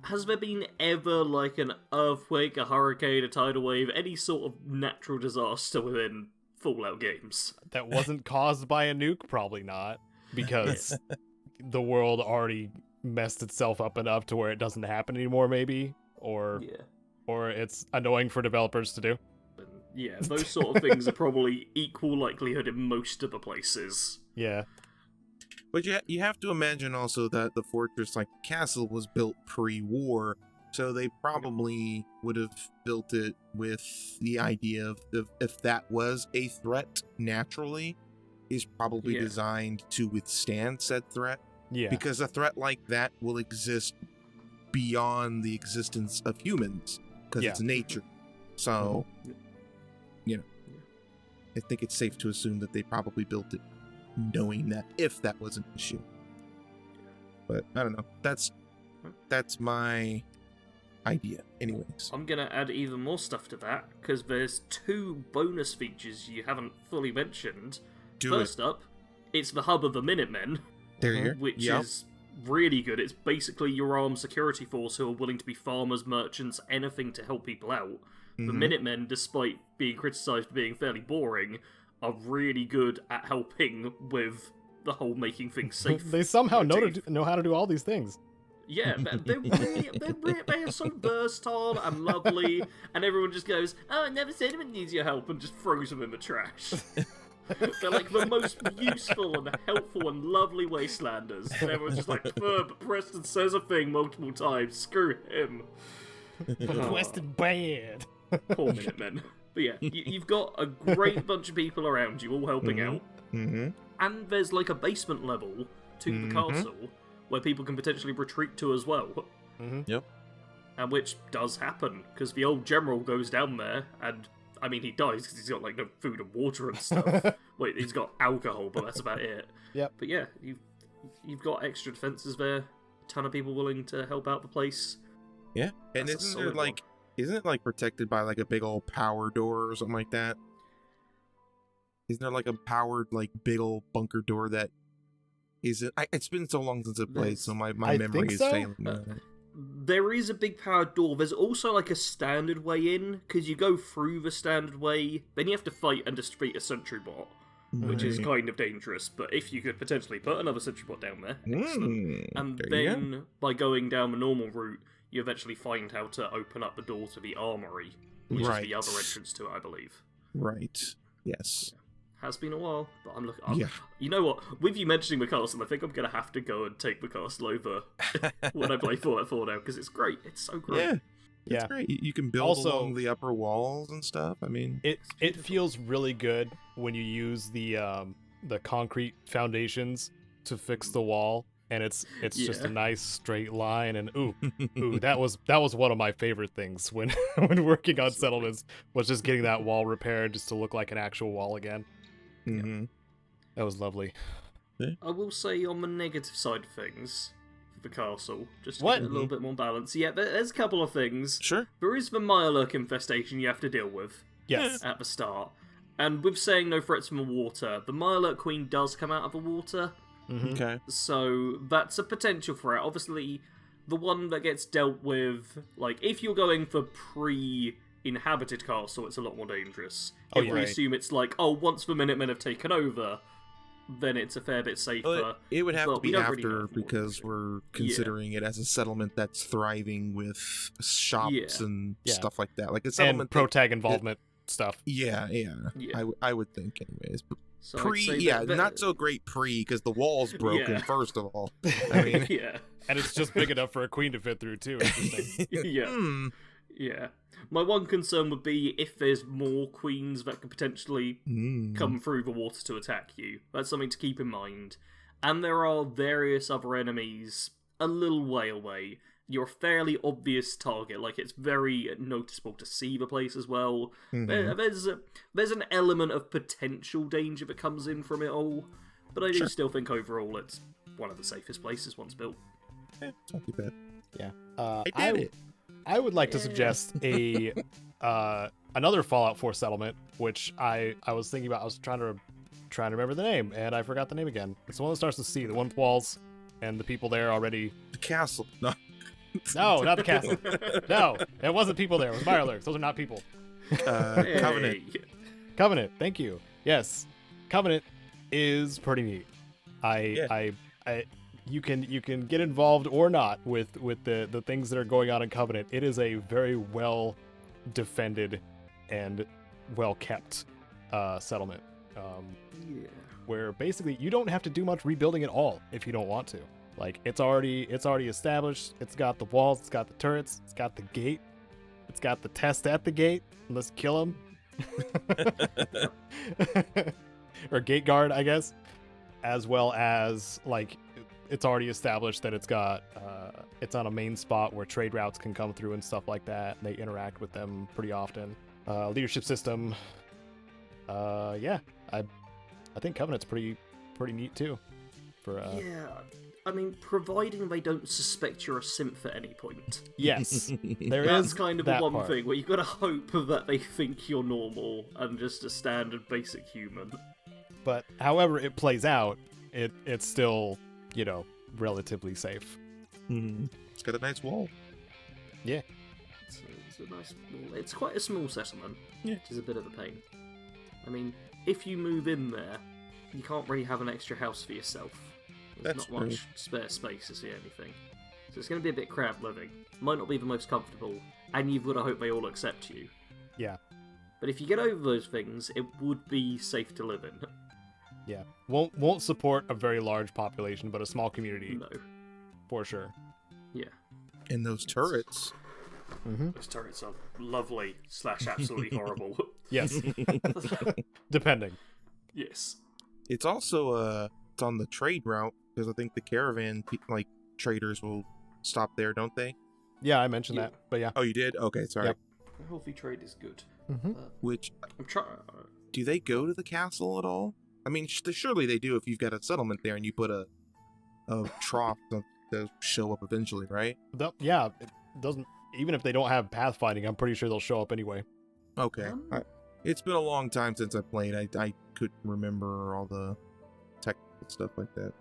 Has there been ever like an earthquake, a hurricane, a tidal wave, any sort of natural disaster within Fallout games? That wasn't caused by a nuke? Probably not. Because the world already messed itself up enough to where it doesn't happen anymore, maybe? Or it's annoying for developers to do. Yeah, those sort of things are probably equal likelihood in most of the places. Yeah. But you have to imagine also that the fortress, like castle, was built pre-war, so they probably would have built it with the idea of if that was a threat naturally, is probably designed to withstand said threat. Yeah. Because a threat like that will exist beyond the existence of humans, because it's nature. So, I think it's safe to assume that they probably built it knowing that if that was an issue. But I don't know. That's my idea anyways. I'm gonna add even more stuff to that, because there's 2 bonus features you haven't fully mentioned. First up, it's the hub of the Minutemen, which is really good. It's basically your armed security force who are willing to be farmers, merchants, anything to help people out. The Minutemen, despite being criticised for being fairly boring, are really good at helping with the whole making things safe. They somehow know how to do all these things. Yeah, they are so versatile and lovely, and everyone just goes, "Oh, I never said anyone needs your help," and just throws them in the trash. They're like the most useful and helpful and lovely wastelanders, and everyone's just like, but Preston says a thing multiple times, screw him. Preston bad. Poor Minutemen. But yeah, you've got a great bunch of people around you, all helping out. And there's like a basement level to the castle where people can potentially retreat to as well. Yep. And which does happen, because the old general goes down there, and I mean, he dies because he's got like no food and water and stuff. Wait, he's got alcohol, but that's about it. Yep. But yeah, you've got extra defenses there. A ton of people willing to help out the place. Yeah, and isn't it like protected by like a big old power door or something like that? Isn't there like a powered like big old bunker door that isn't? It's been so long since I played, so my memory is failing. There is a big powered door. There's also like a standard way in, because you go through the standard way, then you have to fight and defeat a sentry bot, which is kind of dangerous. But if you could potentially put another sentry bot down there, excellent. And then by going down the normal route, you eventually find how to open up the door to the armory, which is the other entrance to it, I believe. Right. Yes. Yeah. Has been a while, but I'm looking. You know what? With you mentioning the castle, I think I'm gonna have to go and take the castle over when I play Fallout 4 now, because it's great. It's so great. Yeah, it's great. You can build along the upper walls and stuff. I mean, it feels really good when you use the concrete foundations to fix the wall, and it's just a nice straight line. And ooh, that was one of my favorite things when working on settlements, was just getting that wall repaired just to look like an actual wall again. That was lovely. I will say, on the negative side of things, the castle, just to get a little bit more balance. Yeah, there's a couple of things. Sure. There is the Mirelurk infestation you have to deal with. Yes. At the start. And with saying no threats from the water, the Mirelurk Queen does come out of the water. Okay. So that's a potential threat. Obviously, the one that gets dealt with, like, if you're going for pre-inhabited castle, it's a lot more dangerous. If we assume it's like, once the Minutemen have taken over, then it's a fair bit safer. Well, it would have to be after, really because we're considering it as a settlement that's thriving with shops and stuff like that. Like a settlement and protag involvement stuff. Yeah. I would think anyways. So I'd say not so great because the wall's broken, first of all. I mean, yeah. And it's just big enough for a queen to fit through, too. Interesting. Yeah. Yeah. My one concern would be if there's more queens that could potentially come through the water to attack you. That's something to keep in mind. And there are various other enemies a little way away. You're a fairly obvious target. Like, it's very noticeable to see the place as well. There's an element of potential danger that comes in from it all. But I do still think overall it's one of the safest places once built. Yeah, it's not too bad. Yeah. I did it. I would like to suggest another Fallout 4 settlement, which I was thinking about. I was trying to remember the name, and I forgot the name again. It's the one that starts with C, the one with walls, and the people there already. The castle. No. No, not the castle. No, it wasn't people there. It was Mirelurks. Those are not people. Covenant. Covenant. Thank you. Yes, Covenant is pretty neat. You can get involved or not with the things that are going on in Covenant. It is a very well defended and well kept settlement. Where basically you don't have to do much rebuilding at all if you don't want to. Like, it's already established. It's got the walls, it's got the turrets, it's got the gate, it's got the test at the gate. Let's kill him. Or gate guard, I guess. As well as, like, it's already established that it's on a main spot where trade routes can come through and stuff like that. And they interact with them pretty often. Leadership system. I think Covenant's pretty neat too. I mean, providing they don't suspect you're a synth at any point. Yes, That's kind of the one part. thing where you've got to hope that they think you're normal and just a standard basic human. But however it plays out, it's still, relatively safe. It's got a nice wall. Yeah. It's a nice wall. It's quite a small settlement, which is a bit of a pain. I mean, if you move in there, you can't really have an extra house for yourself. There's That's not much spare space is the only thing. So it's going to be a bit cramped living. Might not be the most comfortable, and you've got to hope they all accept you. Yeah. But if you get over those things, it would be safe to live in. Yeah. Won't support a very large population, but a small community. No. For sure. Yeah. And those turrets. Those turrets are lovely / absolutely horrible. Yes. Depending. Yes. It's also it's on the trade route, because I think the caravan traders will stop there, don't they? Yeah, I mentioned that, but yeah. Oh, you did? Okay, sorry. Yep. Healthy trade is good. Which I'm trying. do they go to the castle at all? I mean, surely they do if you've got a settlement there and you put a trough to show up eventually, right? Yeah, it doesn't. Even if they don't have pathfinding, I'm pretty sure they'll show up anyway. Okay. It's been a long time since I played. I couldn't remember all the technical stuff like that.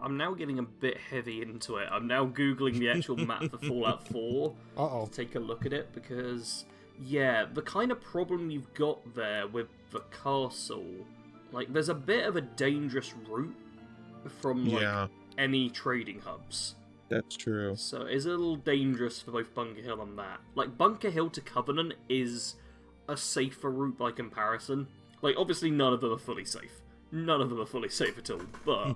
I'm now getting a bit heavy into it. I'm now Googling the actual map for Fallout 4 to take a look at it, because, the kind of problem you've got there with the castle, like, there's a bit of a dangerous route from, any trading hubs. That's true. So it's a little dangerous for both Bunker Hill and that. Like, Bunker Hill to Covenant is a safer route by comparison. Like, obviously none of them are fully safe. None of them are fully safe at all, but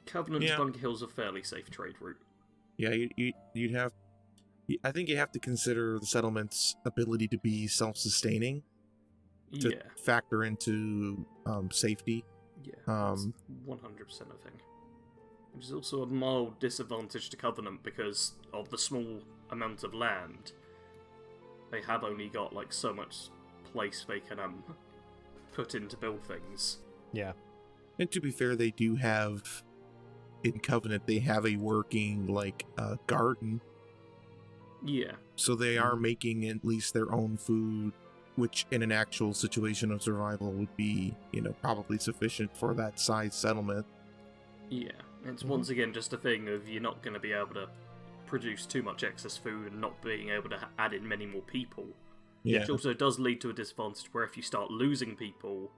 Covenant to Bunker Hill's a fairly safe trade route. Yeah, you'd have... I think you have to consider the settlement's ability to be self-sustaining to factor into safety. Yeah, that's 100% a thing. Which is also a mild disadvantage to Covenant because of the small amount of land. They have only got like so much place they can put in to build things. Yeah. And to be fair, they do have, in Covenant, they have a working garden. Yeah. So they are making at least their own food, which in an actual situation of survival would be, probably sufficient for that size settlement. Yeah. It's once again just a thing of you're not going to be able to produce too much excess food and not being able to add in many more people. Yeah. Which also does lead to a disadvantage where if you start losing people,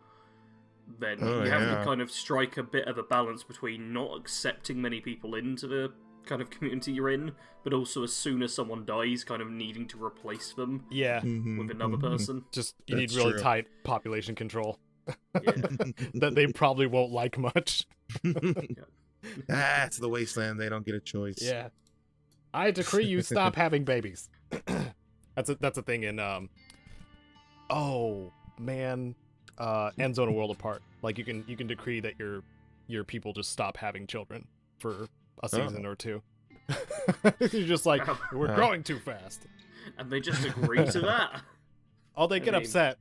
then you have to kind of strike a bit of a balance between not accepting many people into the kind of community you're in, but also as soon as someone dies, kind of needing to replace them Yeah. with another person. Just you need That's really true. tight population control Yeah. that they probably won't like much. That's the wasteland. They don't get a choice. Yeah. I decree you stop having babies. That's a thing in oh man, End Zone: A World Apart. Like you can decree that your people just stop having children for a season or two. You're just like, we're growing too fast. And they just agree to that. Oh, they get upset.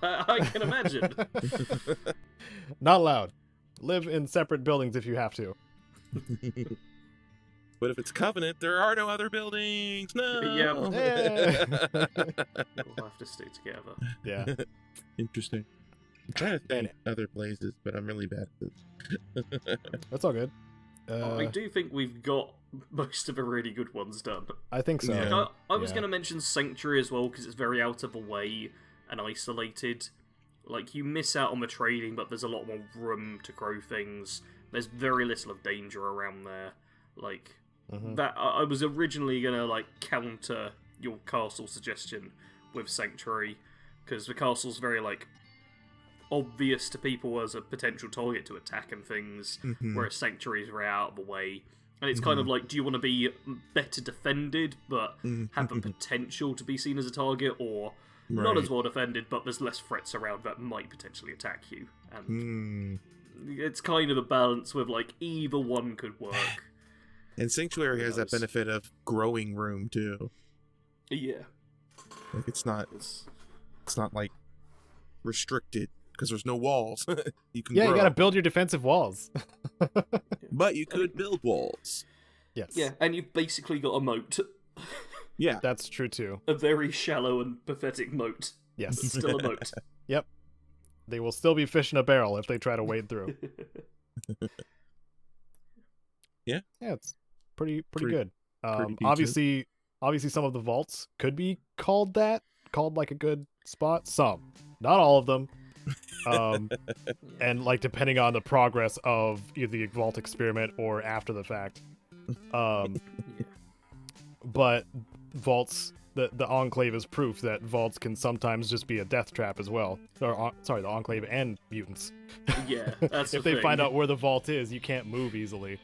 I can imagine. Not allowed. Live in separate buildings if you have to. But if it's Covenant, there are no other buildings. No. Yeah. Yeah. We'll have to stay together. Yeah. Interesting. I'm trying to think other places, but I'm really bad at this. That's all good. I do think we've got most of the really good ones done. I think so. Yeah. I was going to mention Sanctuary as well, because it's very out of the way and isolated. Like, you miss out on the trading, but there's a lot more room to grow things. There's very little of danger around there. Like, that I was originally going to, like, counter your castle suggestion with Sanctuary, because the castle's very, like, obvious to people as a potential target to attack and things, whereas Sanctuary is very out of the way. And it's kind of like, do you want to be better defended, but have the potential to be seen as a target, or not as well defended, but there's less threats around that might potentially attack you? And it's kind of a balance with, like, either one could work. And Sanctuary has that benefit of growing room, too. Yeah. Like, it's not like, restricted, because there's no walls. You can grow. You gotta build your defensive walls. But you could build walls. Yes. Yeah, and you've basically got a moat. Yeah. That's true too. A very shallow and pathetic moat. Yes. But still a moat. Yep. They will still be fish in a barrel if they try to wade through. Yeah. Yeah, it's pretty good. pretty decent. Obviously some of the vaults could be called like a good spot. Some. Not all of them. And like depending on the progress of either the vault experiment or after the fact. But vaults, the Enclave is proof that vaults can sometimes just be a death trap as well. Or, sorry, the Enclave and mutants. Yeah, that's if the they thing. find out where the vault is, you can't move easily.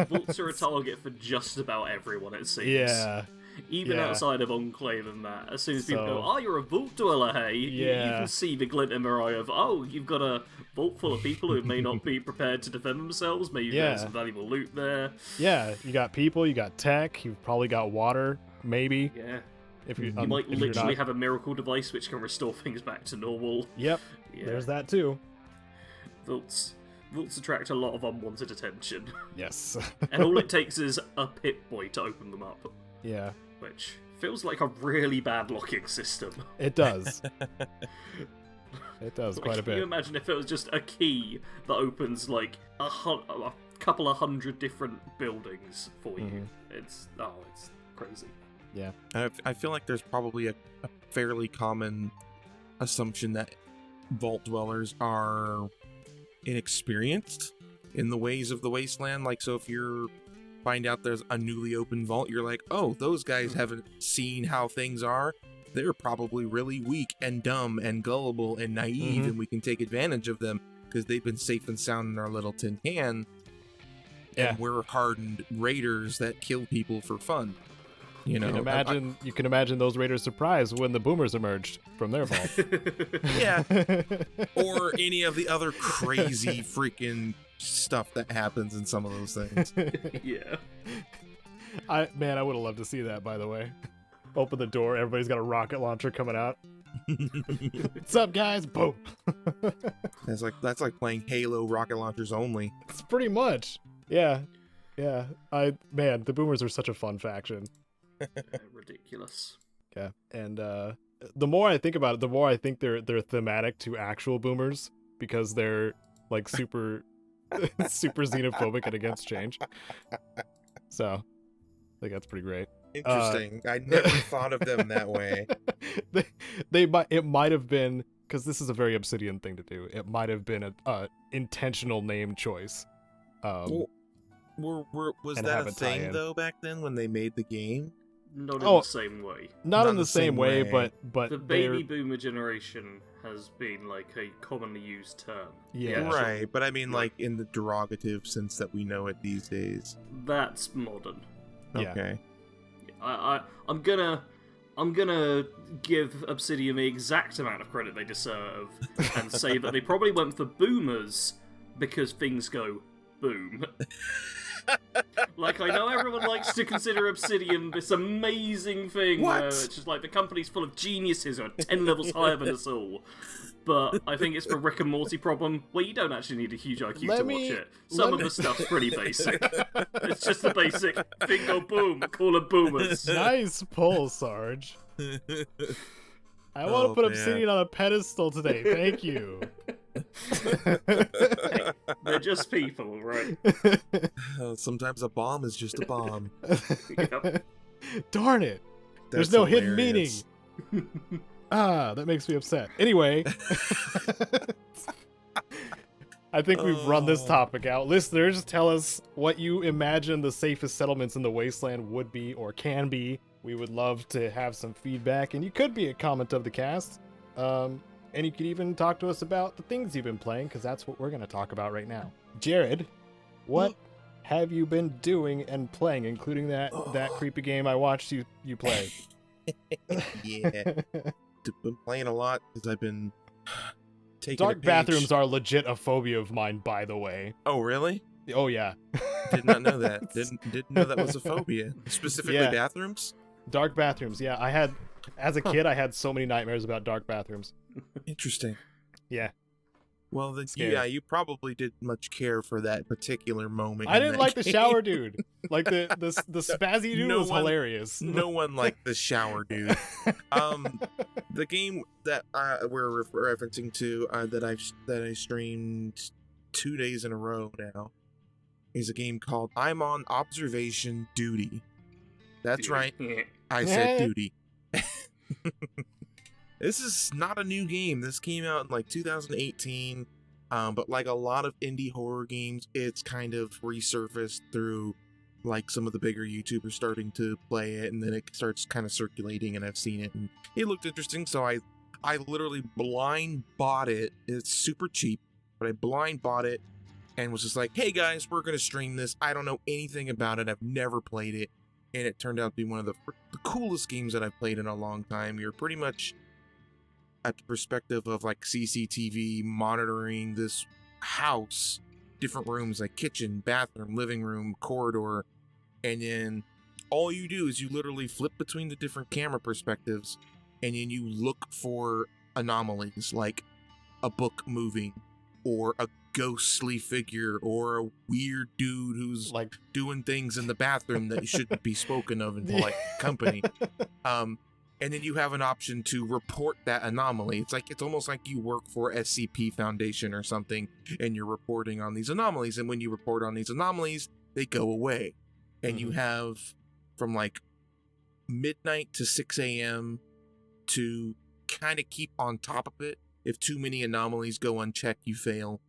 Vaults are a target for just about everyone, it seems. Yeah. Even Yeah. outside of Enclave and that. As soon as people So- go, oh, you're a vault dweller, hey, you Yeah. can see the glint in their eye of, oh, you've got a vault full of people who may not be prepared to defend themselves, maybe there's Yeah. some valuable loot there. Yeah, you got people, you got tech, you've probably got water, maybe. Yeah. If you, You might if you're literally not. have a miracle device which can restore things back to normal. Yep, Yeah. there's that too. Vaults attract a lot of unwanted attention. Yes. And all it takes is a Pip-Boy to open them up. Yeah, Which feels like a really bad locking system. it does. It does Like, quite a Can you bit. imagine if it was just a key that opens like a couple of hundred different buildings for you? Mhm. It's crazy. Yeah. I feel like there's probably a fairly common assumption that vault dwellers are inexperienced in the ways of the wasteland. Like, so if you find out there's a newly opened vault, you're like, oh, those guys haven't seen how things are. They're probably really weak and dumb and gullible and naive, and we can take advantage of them because they've been safe and sound in our little tin can. Yeah. And we're hardened raiders that kill people for fun. You know, You can imagine those raiders' surprise when the boomers emerged from their vault. yeah, or any of the other crazy freaking stuff that happens in some of those things. Yeah. I would have loved to see that, by the way. Open the door, everybody's got a rocket launcher coming out. What's up, guys? Boom. That's like playing Halo rocket launchers only. It's pretty much. Yeah. Yeah. The boomers are such a fun faction. Ridiculous. Yeah. And the more I think about it, the more I think they're thematic to actual boomers because they're like super super xenophobic and against change. So I think that's pretty great. Interesting. I never thought of them that way. It might have been, because this is a very Obsidian thing to do, it might have been a intentional name choice. Was and that have a a thing tie-in. though back then when they made the game? Not in Oh. the same way. Not in the same way, way. but The baby boomer generation has been like a commonly used term. Yeah. The Right, but I mean like- like in the derogative sense that we know it these days. That's modern. Yeah. Okay. I'm gonna give Obsidian the exact amount of credit they deserve and say that they probably went for boomers because things go boom. Like, I know everyone likes to consider Obsidian this amazing thing where it's just like the company's full of geniuses who are 10 levels higher than us all. But I think it's the Rick and Morty problem where you don't actually need a huge IQ Let to me- watch it. Some of the stuff's pretty basic. It's just the basic thing go boom, call it boomers. Nice pull, Sarge. I want to Oh, put man. Obsidian on a pedestal today. Thank you. They're just people, right? Sometimes a bomb is just a bomb. Yep. Darn it. There's That's no hidden meaning. hilarious. That makes me upset. Anyway, I think we've run this topic out. Listeners, tell us what you imagine the safest settlements in the wasteland would be or can be. We would love to have some feedback, and you could be a comment of the cast. And you could even talk to us about the things you've been playing, because that's what we're going to talk about right now. Jared, what have you been doing and playing, including that creepy game I watched you play? Yeah. Been playing a lot because I've been taking Dark a page. bathrooms are legit a phobia of mine, by the way. Oh, really? Oh yeah. Did not know that. Didn't know that was a phobia. Specifically Yeah. bathrooms? Dark bathrooms. Yeah, I had as a kid I had so many nightmares about dark bathrooms. Interesting. Yeah. Well, Scary. yeah, you probably didn't much care for that particular moment. I in didn't that like the game. shower dude. Like the spazzy dude No was one- hilarious. No one liked the shower dude. The game that we're referencing to that I streamed 2 days in a row now is a game called I'm on Observation Duty. That's right. I said duty. This is not a new game. This came out in like 2018. But like a lot of indie horror games, it's kind of resurfaced through like some of the bigger YouTubers starting to play it, and then it starts kind of circulating, and I've seen it, and it looked interesting, so I literally blind bought it. It's super cheap, but I blind bought it and was just like, hey guys, we're gonna stream this. I don't know anything about it. I've never played it, and it turned out to be one of the coolest games that I've played in a long time. You're pretty much at the perspective of like CCTV monitoring this house, different rooms like kitchen, bathroom, living room, corridor, and then all you do is you literally flip between the different camera perspectives, and then you look for anomalies like a book moving or a ghostly figure or a weird dude who's Like doing things in the bathroom that shouldn't be spoken of in polite company. And then you have an option to report that anomaly. It's almost like you work for SCP Foundation or something, and you're reporting on these anomalies. And when you report on these anomalies, they go away. And you have from like midnight to 6 a.m. to kind of keep on top of it. If too many anomalies go unchecked, you fail.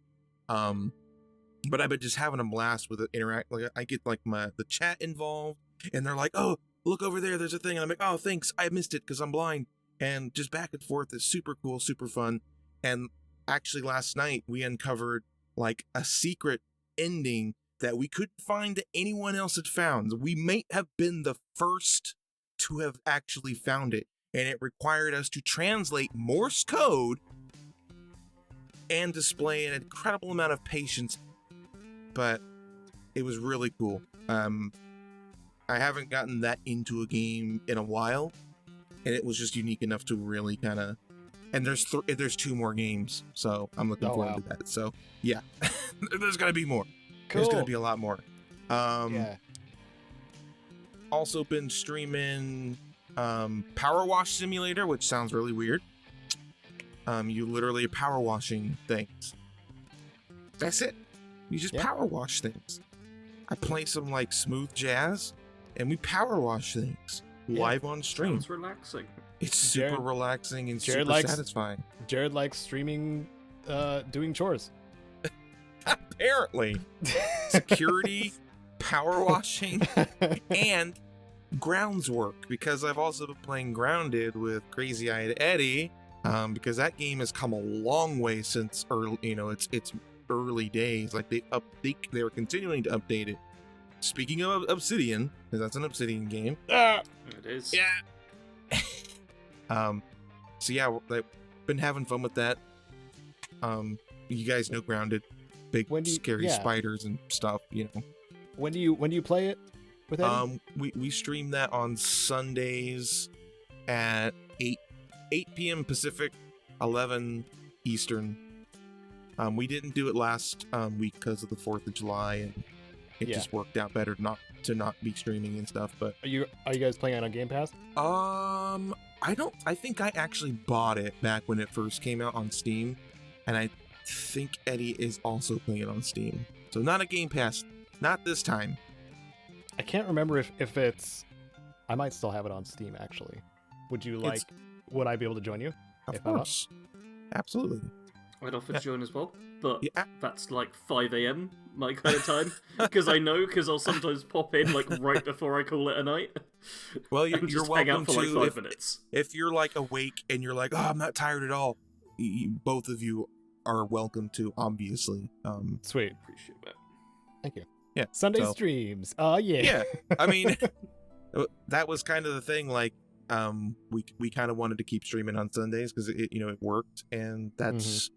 But I've been just having a blast with it. Like I get like the chat involved, and they're like, "Oh, look over there, there's a thing." And I'm like, "Oh, thanks, I missed it because I'm blind." And just back and forth is super cool, super fun. And actually last night we uncovered like a secret ending that we couldn't find that anyone else had found. We may have been the first to have actually found it. And it required us to translate Morse code and display an incredible amount of patience. But it was really cool. I haven't gotten that into a game in a while, and it was just unique enough to really kind of. And there's 2 more games, so I'm looking forward to that. So yeah, there's gonna be more. cool. There's gonna be a lot more. Yeah. Also been streaming Power Wash Simulator, which sounds really weird. You literally power washing things. That's it. You just power wash things. I play some like smooth jazz, and we power wash things live on stream. Sounds relaxing. It's super Jared- relaxing and Jared super likes- satisfying. Jared likes streaming, doing chores. Apparently, security, power washing and grounds work, because I've also been playing Grounded with Crazy Eyed Eddie, because that game has come a long way since early, it's early days. Like they were continuing to update it. Speaking of Obsidian, because that's an Obsidian game. It is. Yeah. So yeah, I've been having fun with that. You guys know Grounded, big scary spiders and stuff. When do you play it with Eddie? We stream that on Sundays at 8 p.m. Pacific, 11 Eastern. We didn't do it last week because of the 4th of July, and it just worked out better not to be streaming and stuff. But are you guys playing it on Game Pass? I think I actually bought it back when it first came out on Steam, and I think Eddie is also playing it on Steam. So not a Game Pass, not this time. I can't remember if it's... I might still have it on Steam, actually. Would I be able to join you? Of course. Absolutely. I'd offer to join as well, but that's like 5 a.m. my kind of time, because I'll sometimes pop in like right before I call it a night. Well, you're welcome hang out for to like 5 minutes. If you're like awake and you're like, oh, I'm not tired at all, both of you are welcome to, obviously. Sweet. Appreciate that. Thank you. Yeah. Sunday streams. Oh, yeah. Yeah. I mean, that was kind of the thing. Like, we kind of wanted to keep streaming on Sundays because it worked, and that's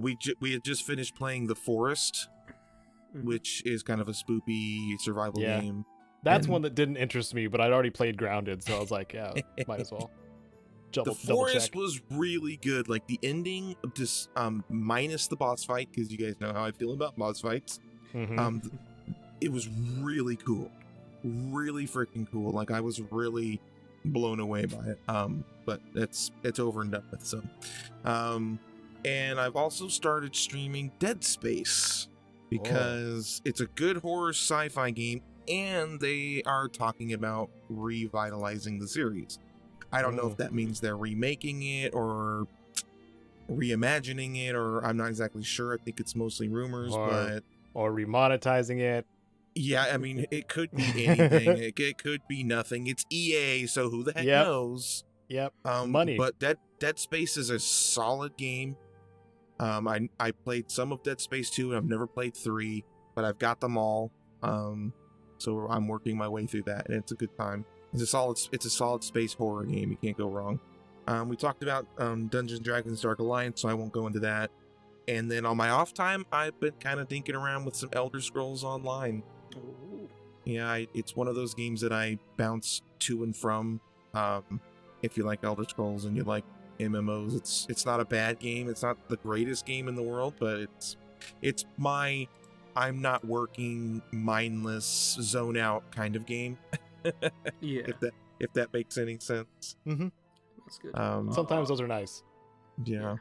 we had just finished playing The Forest, which is kind of a spoopy survival game. That's one that didn't interest me, but I'd already played Grounded, so I was like, yeah, might as well. The Forest was really good. Like the ending, just minus the boss fight, because you guys know how I feel about boss fights. It was really cool, really freaking cool. Like I was really blown away by it. But it's over and done with. So, and I've also started streaming Dead Space because it's a good horror sci-fi game, and they are talking about revitalizing the series. I don't know if that means they're remaking it or reimagining it, or I'm not exactly sure. I think it's mostly rumors, or remonetizing it. Yeah, I mean, it could be anything. it could be nothing. It's EA, so who the heck knows? Yep. Money. But Dead Space is a solid game. I played some of Dead Space 2, and I've never played 3, but I've got them all. So I'm working my way through that, and it's a good time. It's a solid space horror game. You can't go wrong. We talked about Dungeons & Dragons Dark Alliance, so I won't go into that. And then on my off time, I've been kind of dinking around with some Elder Scrolls Online. Ooh. Yeah, it's one of those games that I bounce to and from. If you like Elder Scrolls and you like MMOs, it's not a bad game. It's not the greatest game in the world, but it's my I'm not working, mindless, zone out kind of game. Yeah. If that makes any sense. That's good. Sometimes those are nice. Yeah.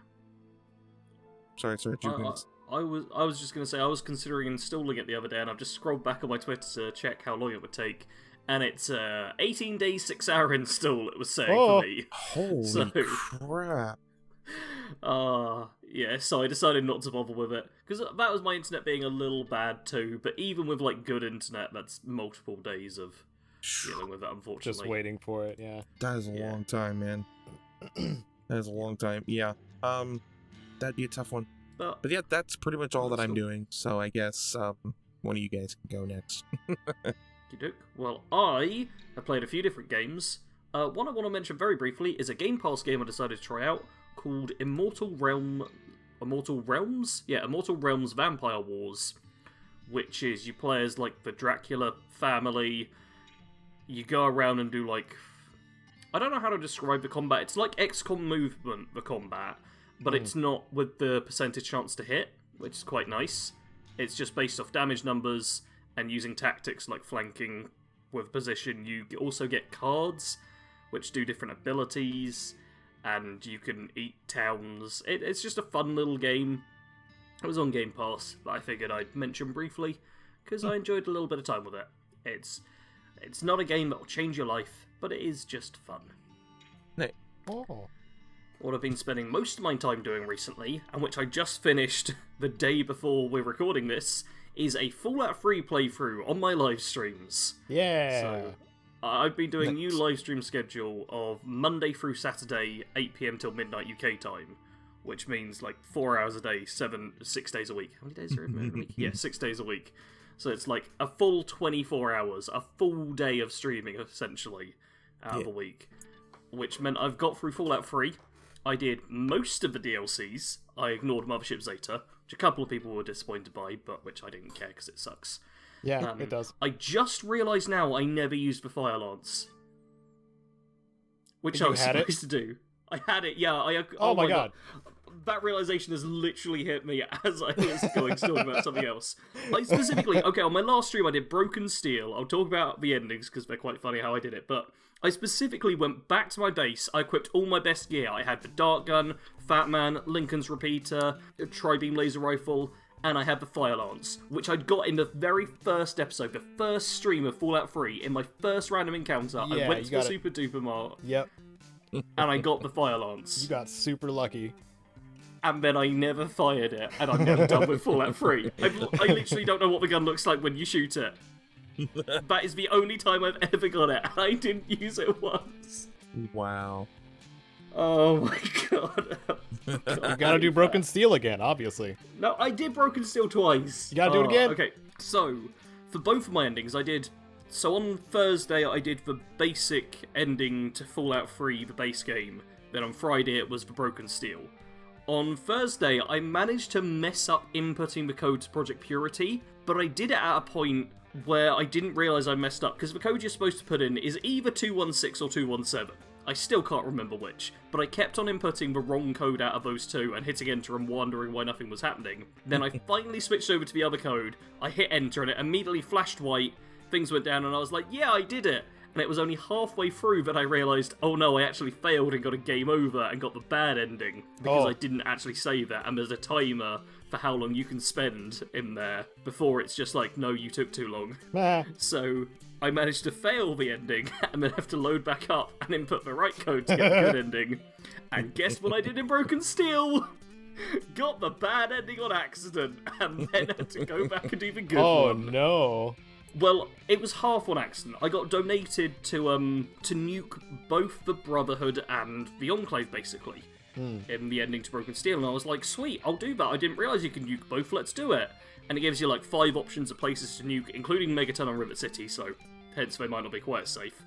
Sorry. I was just gonna say I was considering installing it the other day, and I've just scrolled back on my Twitter to check how long it would take, and it's 18 days, 6-hour install. It was saying for me. Holy crap! Yeah. So I decided not to bother with it because that was my internet being a little bad too. But even with like good internet, that's multiple days of dealing with it. Unfortunately, just waiting for it. Yeah. That is a long time, man. That is a long time. Yeah. That'd be a tough one. But yeah, that's pretty much all that I'm doing. So I guess one of you guys can go next. Well, I have played a few different games. One I want to mention very briefly is a Game Pass game I decided to try out called Immortal Realms? Yeah, Immortal Realms Vampire Wars, which is you play as like the Dracula family. You go around and do like... I don't know how to describe the combat. It's like XCOM movement, the combat. But it's not with the percentage chance to hit, which is quite nice. It's just based off damage numbers and using tactics like flanking with position. You also get cards, which do different abilities, and you can eat towns. It's just a fun little game. It was on Game Pass, but I figured I'd mention briefly, because I enjoyed a little bit of time with it. It's not a game that will change your life, but it is just fun. No. Oh. What I've been spending most of my time doing recently, and which I just finished the day before we're recording this, is a Fallout 3 playthrough on my live streams. Yeah. So, I've been doing a new live stream schedule of Monday through Saturday, 8 PM till midnight UK time, which means like 4 hours a day, 6 days a week. How many days are in a week? Yeah, 6 days a week. So it's like a full 24 hours, a full day of streaming, essentially, out of a week. Which meant I've got through Fallout 3. I did most of the DLCs. I ignored Mothership Zeta, which a couple of people were disappointed by, but which I didn't care because it sucks. Yeah, it does. I just realised now I never used the Fire Lance. Which I was supposed to do. I had it, yeah. Oh my god. That realization has literally hit me as I was going to talk about something else. I specifically, on my last stream I did Broken Steel. I'll talk about the endings because they're quite funny how I did it, but I specifically went back to my base. I equipped all my best gear. I had the Dart Gun, Fat Man, Lincoln's Repeater, Tri-Beam Laser Rifle, and I had the Fire Lance, which I'd got in the very first episode, the first stream of Fallout 3, in my first random encounter. I went to the Super Duper Mart. Yep. And I got the Fire Lance. You got super lucky. And then I never fired it, and I'm never done with Fallout 3. I literally don't know what the gun looks like when you shoot it. That is the only time I've ever got it, and I didn't use it once. Wow. Oh my god. You gotta do Broken Steel again, obviously. No, I did Broken Steel twice. You gotta do it again? Okay, so, for both of my endings, I did... So on Thursday, I did the basic ending to Fallout 3, the base game. Then on Friday, it was the Broken Steel. On Thursday, I managed to mess up inputting the code to Project Purity, but I did it at a point where I didn't realise I messed up, because the code you're supposed to put in is either 216 or 217. I still can't remember which, but I kept on inputting the wrong code out of those two and hitting enter and wondering why nothing was happening. Then I finally switched over to the other code, I hit enter and it immediately flashed white, things went down and I was like, yeah, I did it! And it was only halfway through that I realised, oh no, I actually failed and got a game over and got the bad ending, because I didn't actually save it, and there's a timer for how long you can spend in there before it's just like, no, you took too long. So I managed to fail the ending and then have to load back up and input the right code to get the good ending. And guess what I did in Broken Steel? Got the bad ending on accident and then had to go back and do the good one. Oh no. Well, it was half on accident. I got donated to nuke both the Brotherhood and the Enclave, basically, in the ending to Broken Steel, and I was like, sweet, I'll do that. I didn't realise you can nuke both, let's do it. And it gives you like 5 options of places to nuke, including Megaton and Rivet City, so hence they might not be quite as safe.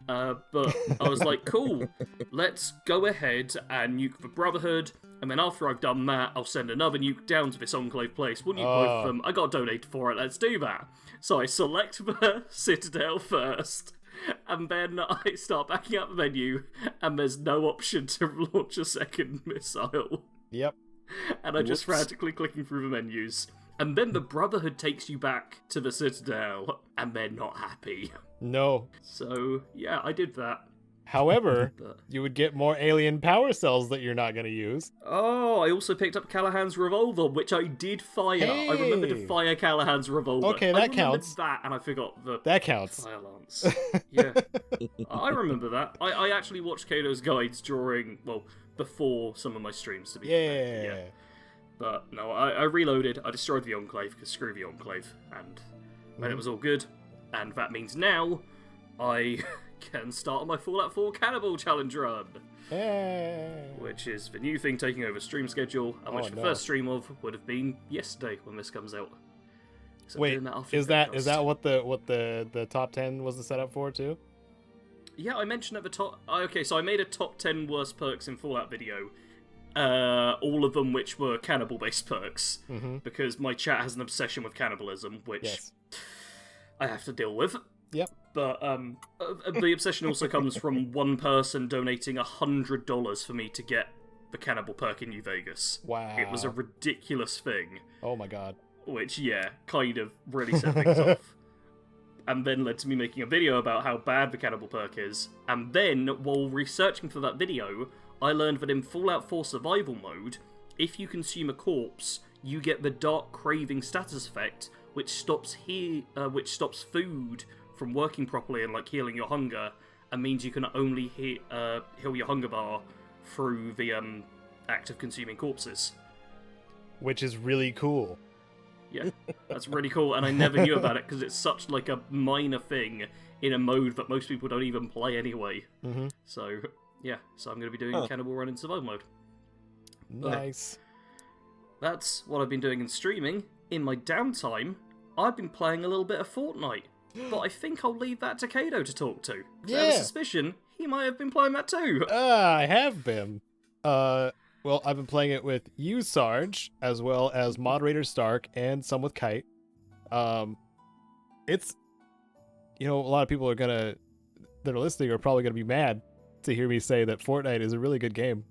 But I was like, cool, let's go ahead and nuke the Brotherhood, and then after I've done that, I'll send another nuke down to this Enclave place. We'll nuke both of them. I got donated for it, let's do that. So I select the Citadel first, and then I start backing up the menu, and there's no option to launch a second missile. Yep. And I'm just frantically clicking through the menus. And then the Brotherhood takes you back to the Citadel, and they're not happy. No. So, yeah, I did that. However, you would get more alien power cells that you're not going to use. Oh, I also picked up Callahan's revolver, which I did fire. Hey. I remembered to fire Callahan's revolver. Okay, that counts. That, and I forgot the That counts. fire lance. Yeah, I remember that. I actually watched Caedo's guides before some of my streams, to be fair. Yeah. But no, I reloaded, I destroyed the Enclave, because screw the Enclave, and then it was all good. And that means now I can start on my Fallout 4 Cannibal Challenge run. Hey. Which is the new thing taking over stream schedule, and which the first stream of would have been yesterday when this comes out. So wait, is that what the top 10 was the setup for too? Yeah, I mentioned at the top. Okay, so I made a top 10 worst perks in Fallout video. All of them which were cannibal-based perks, because my chat has an obsession with cannibalism, which I have to deal with. Yep. But the obsession also comes from one person donating $100 for me to get the cannibal perk in New Vegas. Wow. It was a ridiculous thing. Oh my god. Which, kind of really set things off. And then led to me making a video about how bad the cannibal perk is. And then, while researching for that video, I learned that in Fallout 4 Survival Mode, if you consume a corpse, you get the Dark Craving status effect, which stops food from working properly and healing your hunger, and means you can only heal your hunger bar through the act of consuming corpses. Which is really cool. Yeah, that's really cool, and I never knew about it because it's such like a minor thing in a mode that most people don't even play anyway. Mm-hmm. So yeah, so I'm going to be doing Cannibal Run in survival mode. Nice. That's what I've been doing in streaming. In my downtime, I've been playing a little bit of Fortnite, but I think I'll leave that to Caedo to talk to. I have a suspicion he might have been playing that too. I have been. Well, I've been playing it with you, Sarge, as well as moderator Stark and some with Kite. It's, a lot of people that are listening are probably gonna be mad to hear me say that Fortnite is a really good game.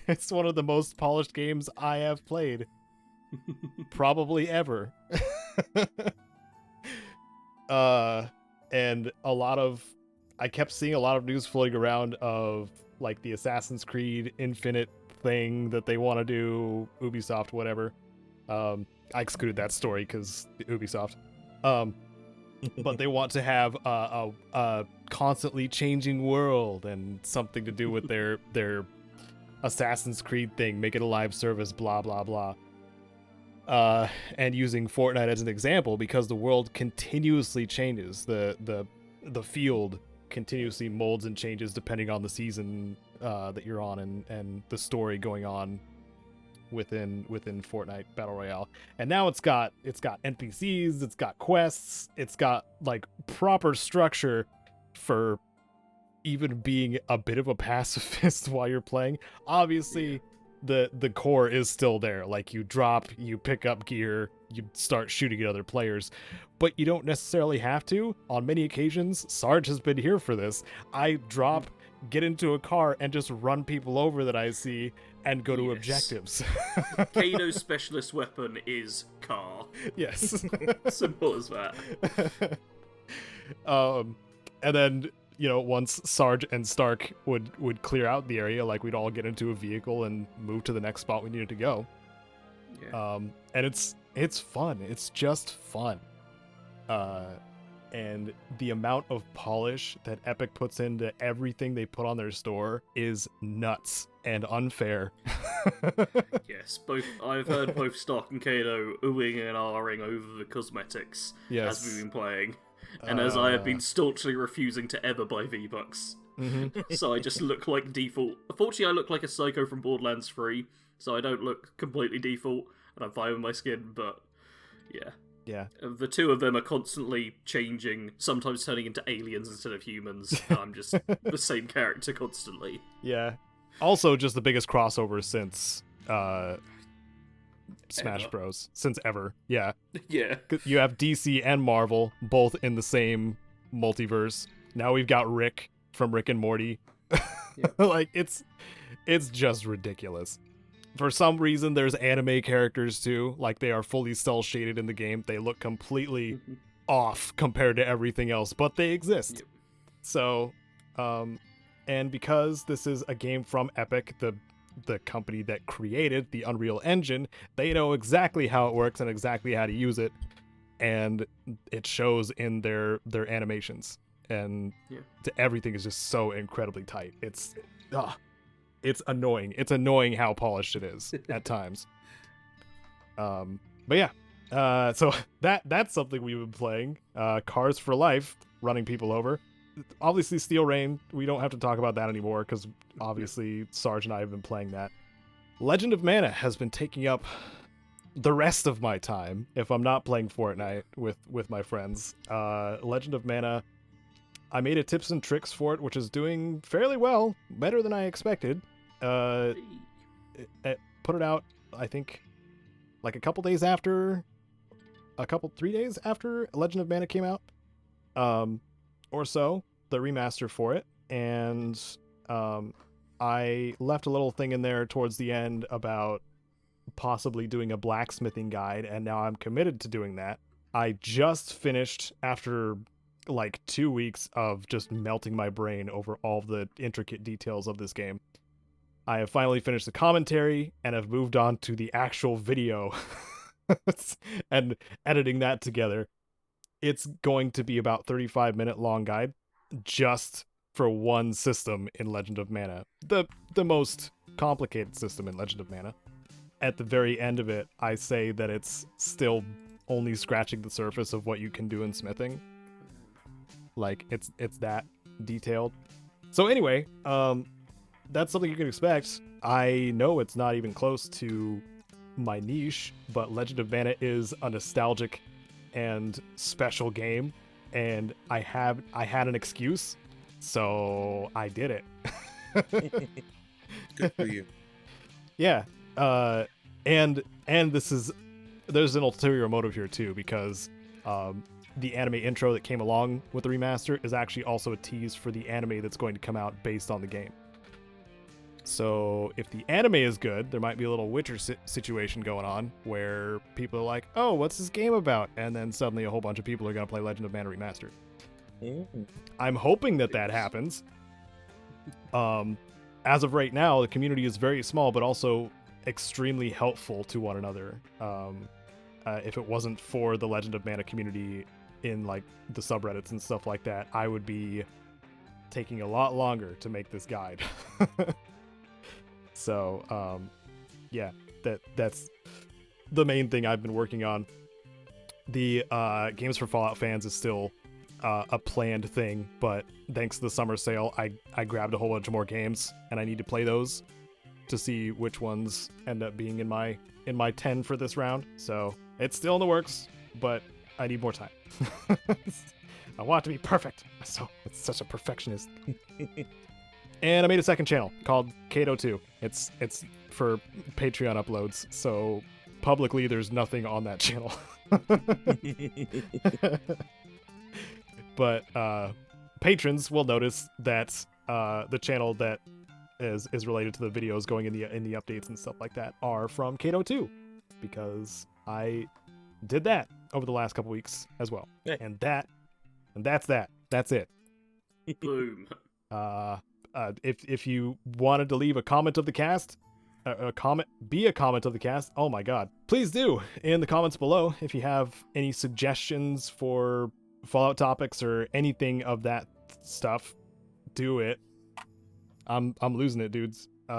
It's one of the most polished games I have played, probably ever. And I kept seeing a lot of news floating around of like the Assassin's Creed Infinite thing that they want to do, Ubisoft, whatever. I excluded that story because Ubisoft. But they want to have a constantly changing world and something to do with their Assassin's Creed thing, make it a live service, blah blah blah. And using Fortnite as an example because the world continuously changes, the field continuously molds and changes depending on the season that you're on and the story going on within Fortnite Battle Royale. And now it's got NPCs, it's got quests, it's got like proper structure for even being a bit of a pacifist while you're playing. Obviously, the core is still there. Like you drop, you pick up gear, you start shooting at other players, but you don't necessarily have to. On many occasions, Sarge has been here for this. I drop, get into a car, and just run people over that I see and go to objectives. Caedo's specialist weapon is car. Yes. Simple as that. And then, once Sarge and Stark would clear out the area, like we'd all get into a vehicle and move to the next spot we needed to go. Yeah. And it's fun. It's just fun. And the amount of polish that Epic puts into everything they put on their store is nuts and unfair. Yes, I've heard both Stark and Caedo oohing and ahhing over the cosmetics as we've been playing. And as I have been staunchly refusing to ever buy V-Bucks. Mm-hmm. So I just look like default. Unfortunately, I look like a psycho from Borderlands 3, so I don't look completely default, and I'm fine with my skin, but yeah. Yeah. The two of them are constantly changing, sometimes turning into aliens instead of humans, and I'm just the same character constantly. Yeah. Also, just the biggest crossover since Smash Bros. Since ever. Yeah. Yeah. You have DC and Marvel both in the same multiverse. Now we've got Rick from Rick and Morty. Yeah. Like it's just ridiculous. For some reason there's anime characters too. Like they are fully cel shaded in the game. They look completely off compared to everything else, but they exist. Yep. So and because this is a game from Epic, the company that created the Unreal Engine, they know exactly how it works and exactly how to use it, and it shows in their animations, and everything is just so incredibly tight. It's annoying. It's annoying how polished it is at times. But yeah, so that's something we've been playing. Cars for Life, running people over. Obviously, Steel Rain, we don't have to talk about that anymore because obviously Sarge and I have been playing that. Legend of Mana has been taking up the rest of my time if I'm not playing Fortnite with my friends. Legend of Mana, I made a tips and tricks for it, which is doing fairly well, better than I expected. It put it out, I think, like 3 days after Legend of Mana came out. Or so, the remaster for it, and I left a little thing in there towards the end about possibly doing a blacksmithing guide, and now I'm committed to doing that. I just finished, after like 2 weeks of just melting my brain over all the intricate details of this game, I have finally finished the commentary and have moved on to the actual video and editing that together. It's going to be about 35-minute long guide just for one system in Legend of Mana. The most complicated system in Legend of Mana. at the very end of it, I say that it's still only scratching the surface of what you can do in smithing. Like, it's that detailed. So anyway, that's something you can expect. I know it's not even close to my niche, but Legend of Mana is a nostalgic and special game, and I had an excuse, so I did it. Good for you. Yeah, and there's an ulterior motive here too, because the anime intro that came along with the remaster is actually also a tease for the anime that's going to come out based on the game. So if the anime is good, there might be a little Witcher situation going on where people are like, oh, what's this game about? And then suddenly a whole bunch of people are going to play Legend of Mana Remastered. I'm hoping that happens. As of right now, the community is very small, but also extremely helpful to one another. If it wasn't for the Legend of Mana community in like the subreddits and stuff like that, I would be taking a lot longer to make this guide. So, yeah, that's the main thing I've been working on. The Games for Fallout fans is still a planned thing, but thanks to the summer sale, I grabbed a whole bunch of more games, and I need to play those to see which ones end up being in my 10 for this round. So it's still in the works, but I need more time. I want it to be perfect. So it's such a perfectionist. And I made a second channel called Caedo 2. It's for Patreon uploads, so publicly there's nothing on that channel. But patrons will notice that the channel that is related to the videos going in the updates and stuff like that are from Caedo 2, because I did that over the last couple weeks as well. Yeah. And that's that. That's it. Boom. If you wanted to leave a comment of the cast, be a comment of the cast, oh my god, please do in the comments below. If you have any suggestions for Fallout topics or anything of that stuff, do it. I'm losing it, dudes. It's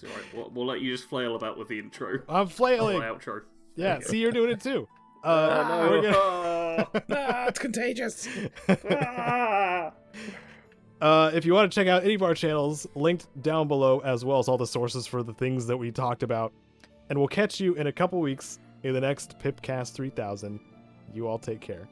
alright, we'll let you just flail about with the intro. I'm flailing. The outro. Yeah, see, you're doing it too. No. It's contagious. If you want to check out any of our channels, linked down below, as well as all the sources for the things that we talked about. And we'll catch you in a couple weeks in the next PIPCAST 3000. You all take care.